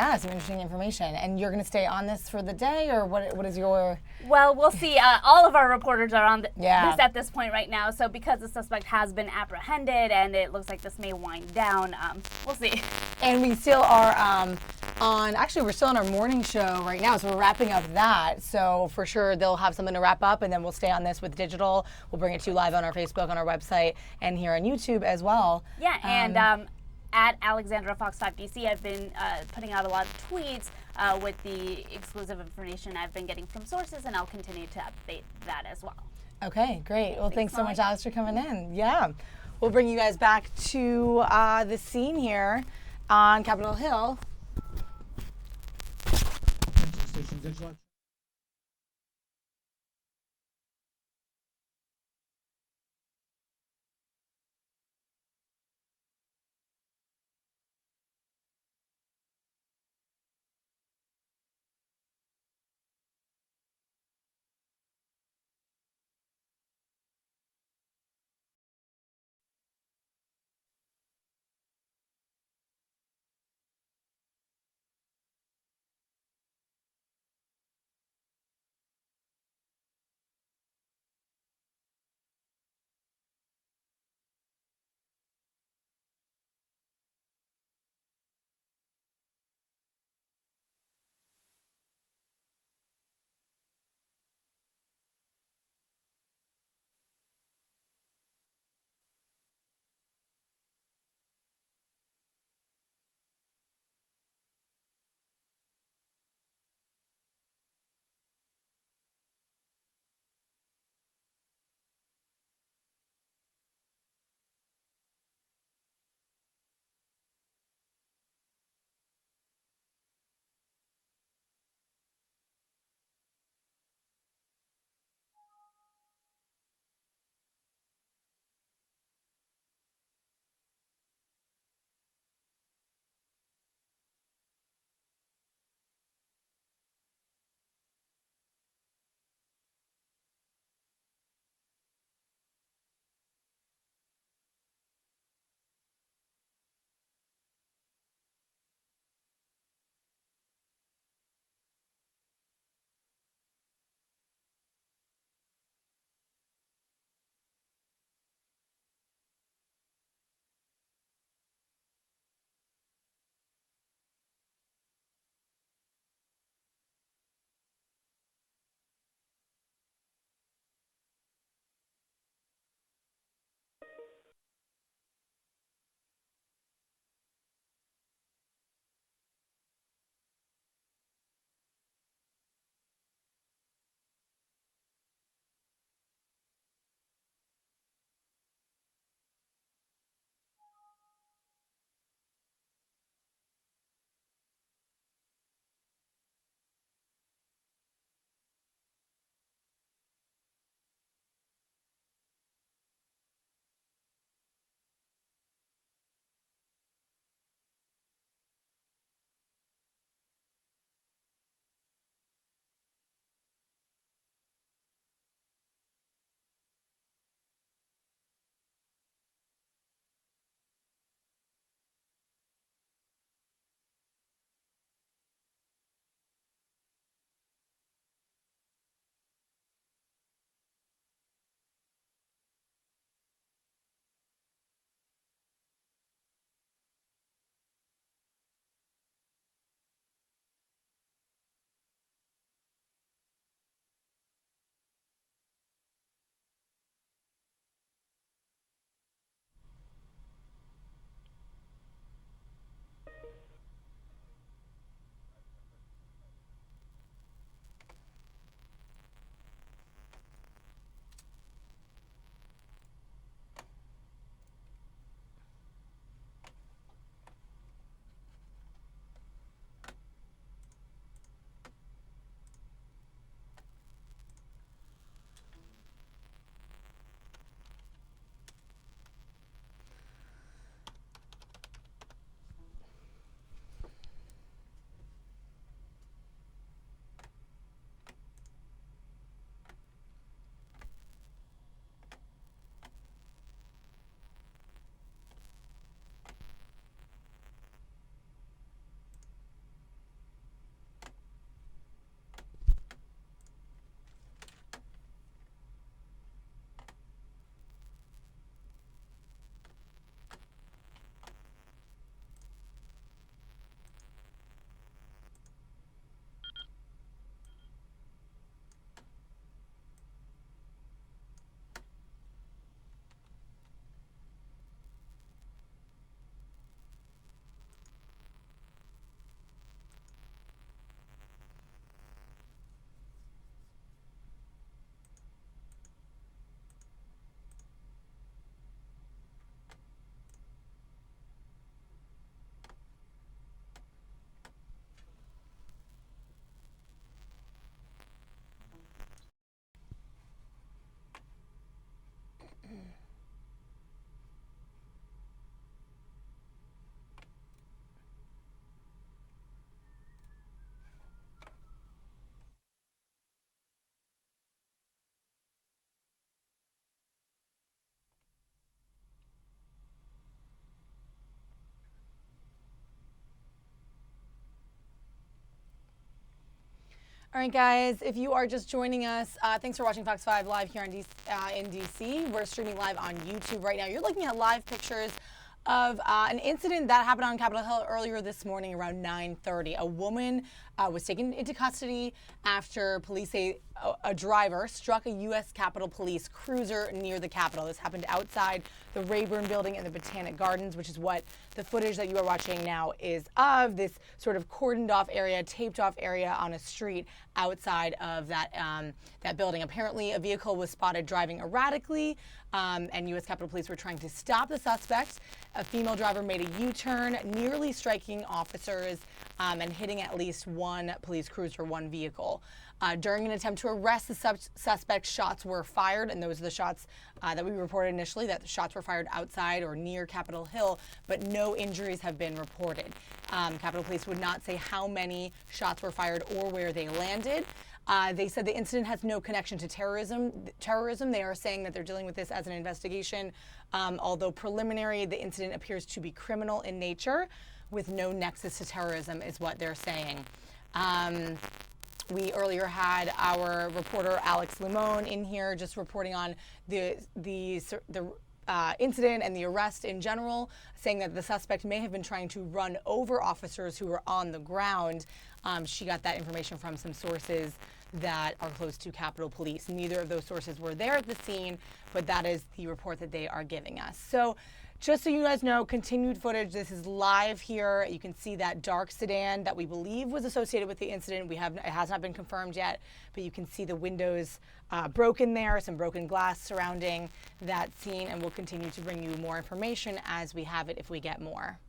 information. And you're going to stay on this for the day, or what is your? Well, we'll see. All of our reporters are on this at this point right now. So because the suspect has been apprehended and it looks like this may wind down, we'll see. And we still are actually we're still on our morning show right now, so we're wrapping up that. So for sure they'll have something to wrap up, and then we'll stay on this with digital. We'll bring it to you live on our Facebook, on our website, and here on YouTube as well. Yeah, and at Alexandra Fox 5 DC, I've been putting out a lot of tweets with the exclusive information I've been getting from sources, and I'll continue to update that as well. Okay, great. Well, thanks so much, Alex, for coming in. Yeah. We'll bring you guys back to the scene here on Capitol Hill. All right, guys, if you are just joining us, thanks for watching Fox 5 Live here in DC. We're streaming live on YouTube right now. You're looking at live pictures of an incident that happened on Capitol Hill earlier this morning around 9:30. A woman was taken into custody after police say a driver struck a U.S. Capitol Police cruiser near the Capitol. This happened outside the Rayburn building in the Botanic Gardens, which is what the footage that you are watching now is of, this sort of cordoned off area, taped off area on a street outside of that that building. Apparently, a vehicle was spotted driving erratically, and U.S. Capitol Police were trying to stop the suspect. A female driver made a U-turn, nearly striking officers and hitting at least one police cruiser, one vehicle. During an attempt to arrest the suspect, shots were fired, and those are the shots that we reported initially, that the shots were fired outside or near Capitol Hill, but no injuries have been reported. Capitol Police would not say how many shots were fired or where they landed. They said the incident has no connection to terrorism. They are saying that they're dealing with this as an investigation. Although preliminary, the incident appears to be criminal in nature with no nexus to terrorism is what they're saying. We earlier had our reporter Alex Limon in here just reporting on the incident and the arrest in general, saying that the suspect may have been trying to run over officers who were on the ground. She got that information from some sources that are close to Capitol Police. Neither of those sources were there at the scene, but that is the report that they are giving us. So just so you guys know, continued footage. This is live here. You can see that dark sedan that we believe was associated with the incident. It has not been confirmed yet, but you can see the windows broken there, some broken glass surrounding that scene, and we'll continue to bring you more information as we have it if we get more.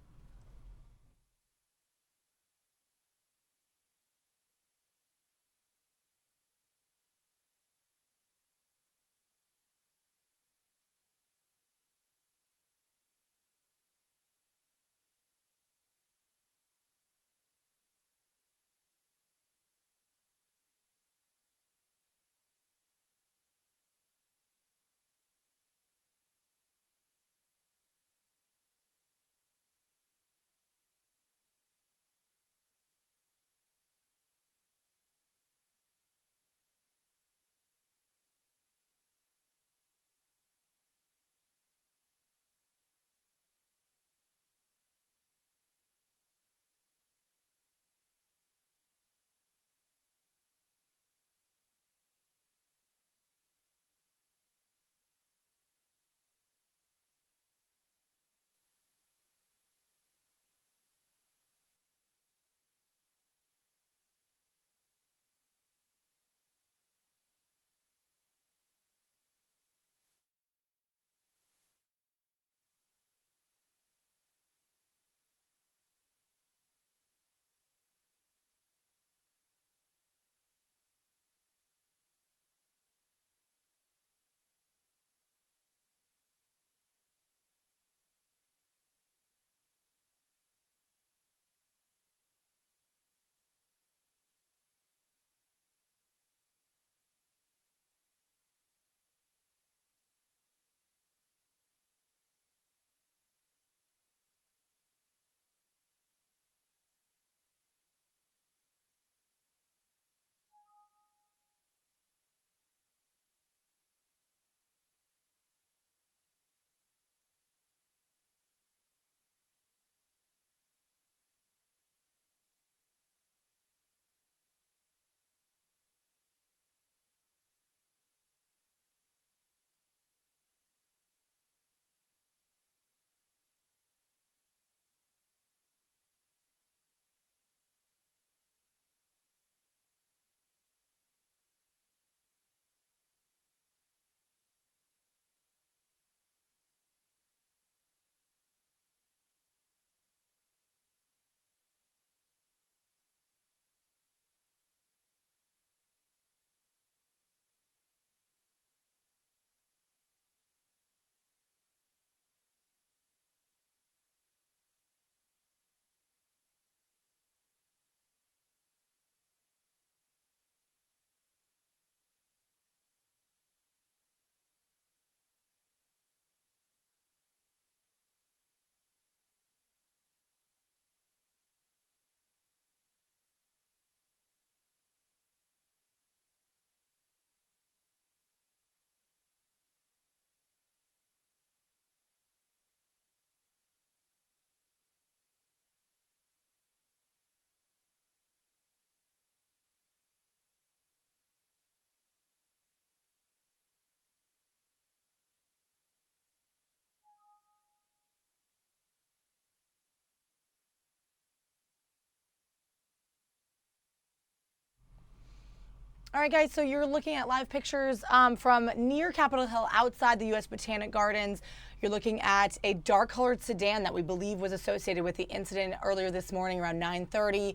All right, guys, so you're looking at live pictures from near Capitol Hill outside the U.S. Botanic Gardens. You're looking at a dark-colored sedan that we believe was associated with the incident earlier this morning around 9:30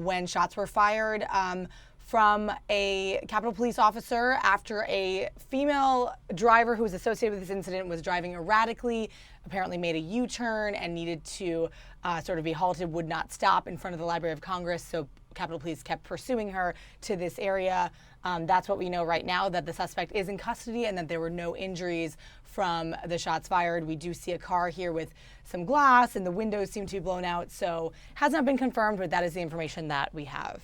when shots were fired from a Capitol Police officer after a female driver who was associated with this incident was driving erratically, apparently made a U-turn and needed to sort of be halted, would not stop in front of the Library of Congress. So Capitol Police kept pursuing her to this area. That's what we know right now, that the suspect is in custody and that there were no injuries from the shots fired. We do see a car here with some glass and the windows seem to be blown out. So has not been confirmed, but that is the information that we have.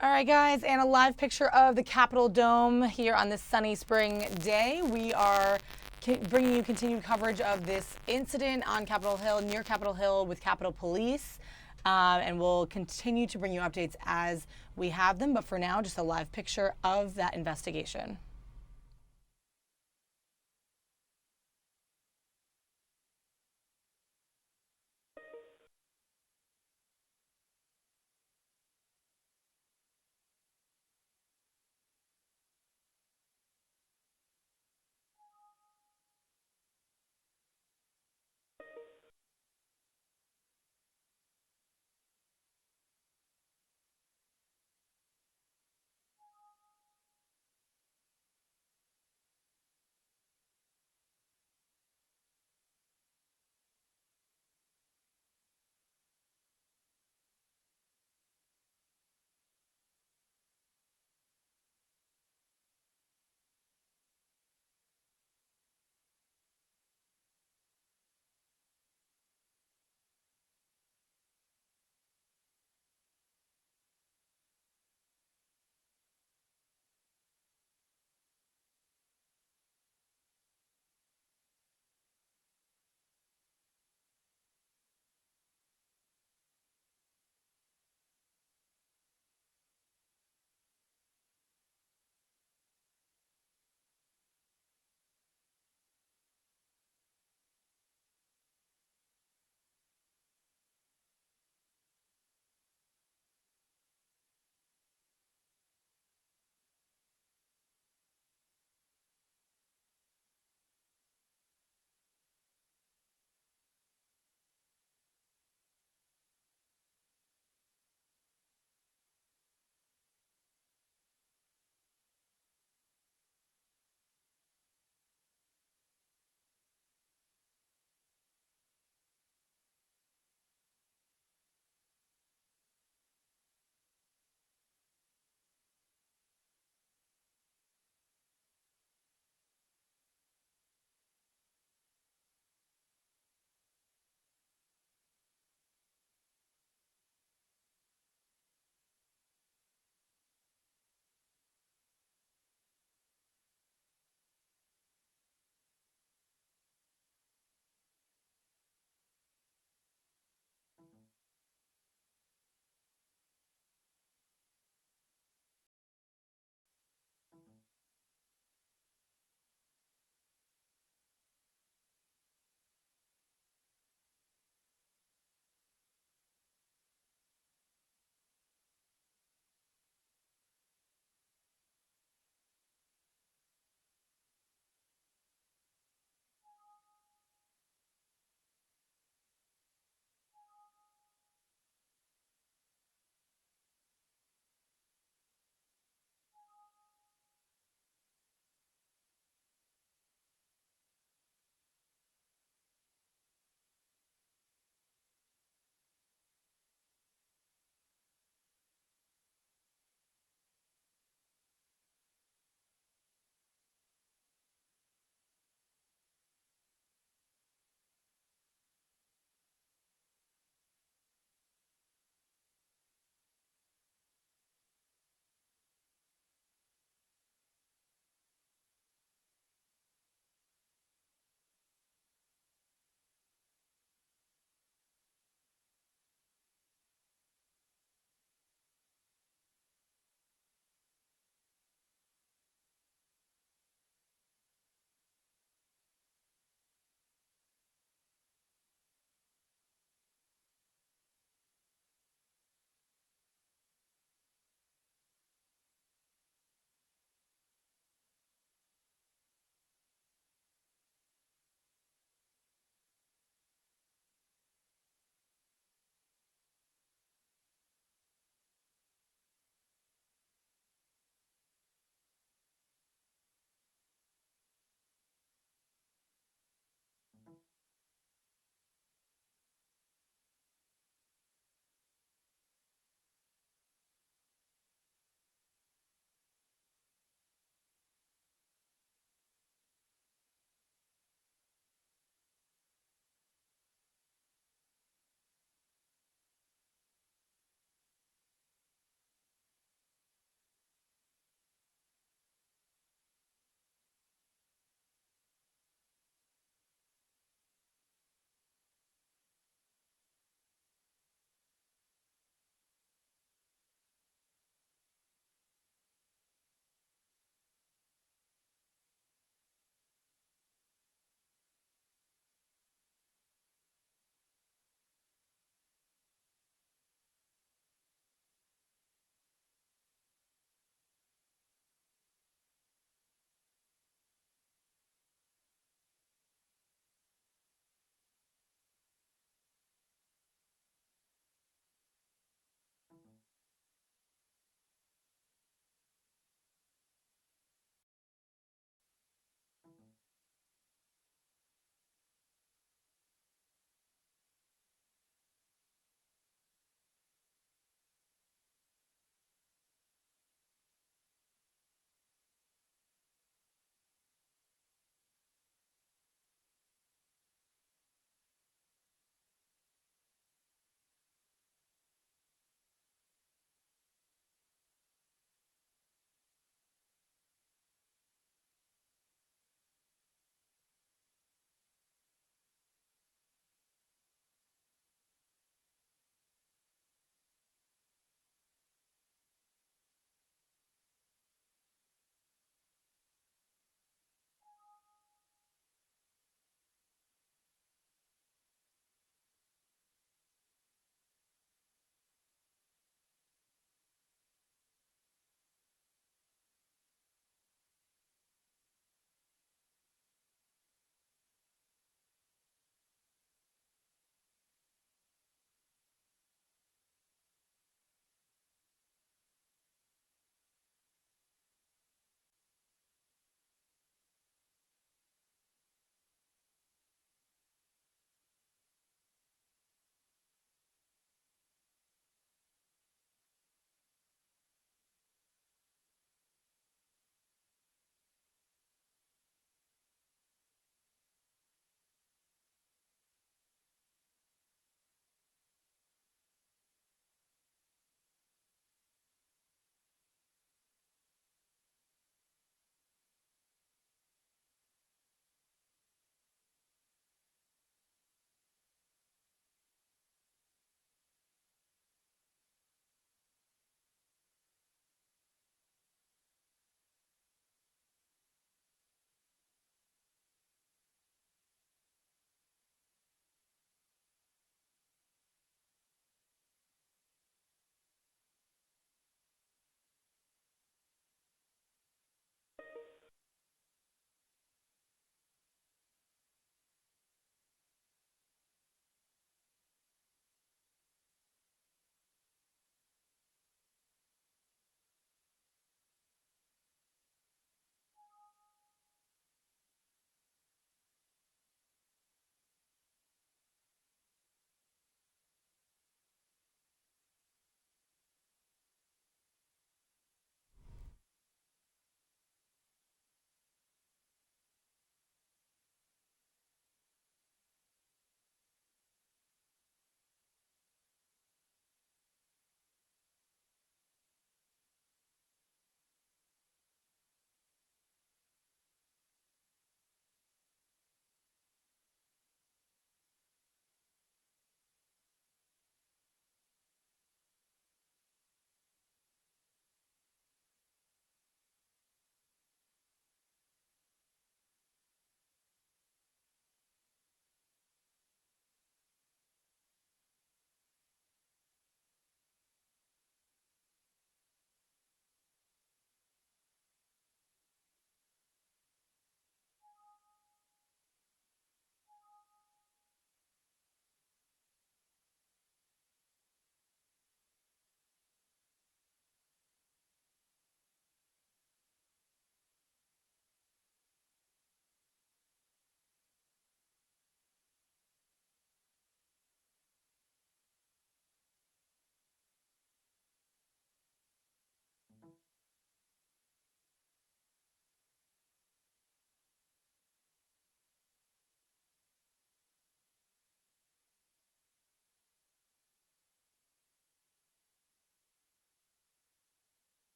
All right, guys, and a live picture of the Capitol Dome here on this sunny spring day. We are bringing you continued coverage of this incident on Capitol Hill, near Capitol Hill with Capitol Police. And we'll continue to bring you updates as we have them. But for now, just a live picture of that investigation.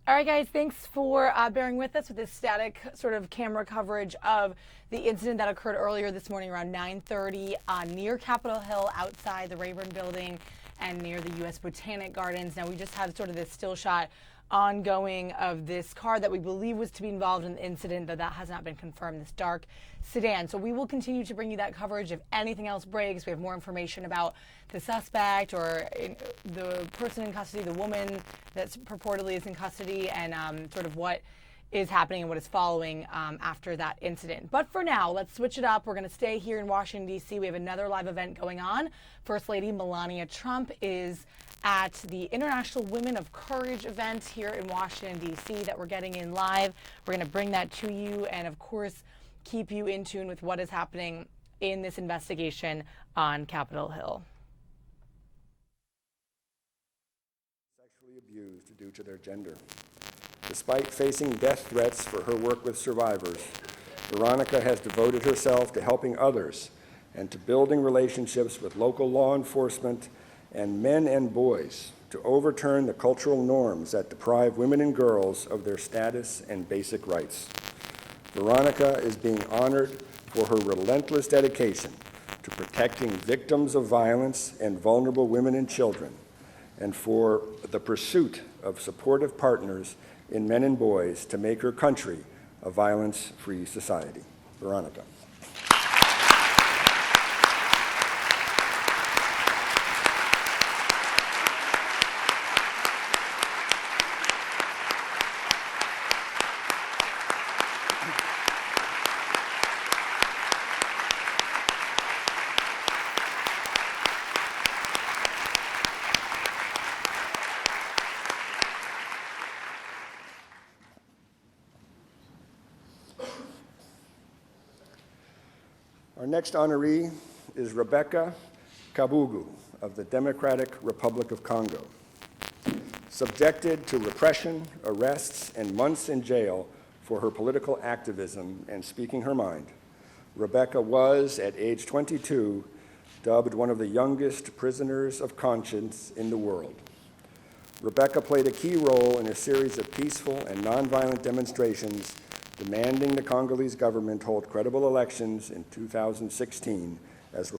All right, guys, thanks for bearing with us with this static sort of camera coverage of the incident that occurred earlier this morning around 9:30 near Capitol Hill outside the Rayburn building and near the U.S. Botanic Gardens. Now, we just have sort of this still shot ongoing of this car that we believe was to be involved in the incident, though that has not been confirmed, this dark sedan. So we will continue to bring you that coverage. If anything else breaks, we have more information about the suspect or the person in custody, the woman that purportedly is in custody, and sort of what is happening and what is following after that incident. But for now, let's switch it up. We're going to stay here in Washington, D.C. We have another live event going on. First Lady Melania Trump is at the International Women of Courage event here in Washington, D.C. that we're getting in live. We're going to bring that to you and, of course, keep you in tune with what is happening in this investigation on Capitol Hill. Sexually abused due to their gender. Despite facing death threats for her work with survivors, Veronica has devoted herself to helping others and to building relationships with local law enforcement and men and boys to overturn the cultural norms that deprive women and girls of their status and basic rights. Veronica is being honored for her relentless dedication to protecting victims of violence and vulnerable women and children, and for the pursuit of supportive partners in men and boys to make her country a violence-free society. Veronica. Our next honoree is Rebecca Kabugu of the Democratic Republic of Congo. Subjected to repression, arrests, and months in jail for her political activism and speaking her mind, Rebecca was, at age 22, dubbed one of the youngest prisoners of conscience in the world. Rebecca played a key role in a series of peaceful and nonviolent demonstrations demanding the Congolese government hold credible elections in 2016 as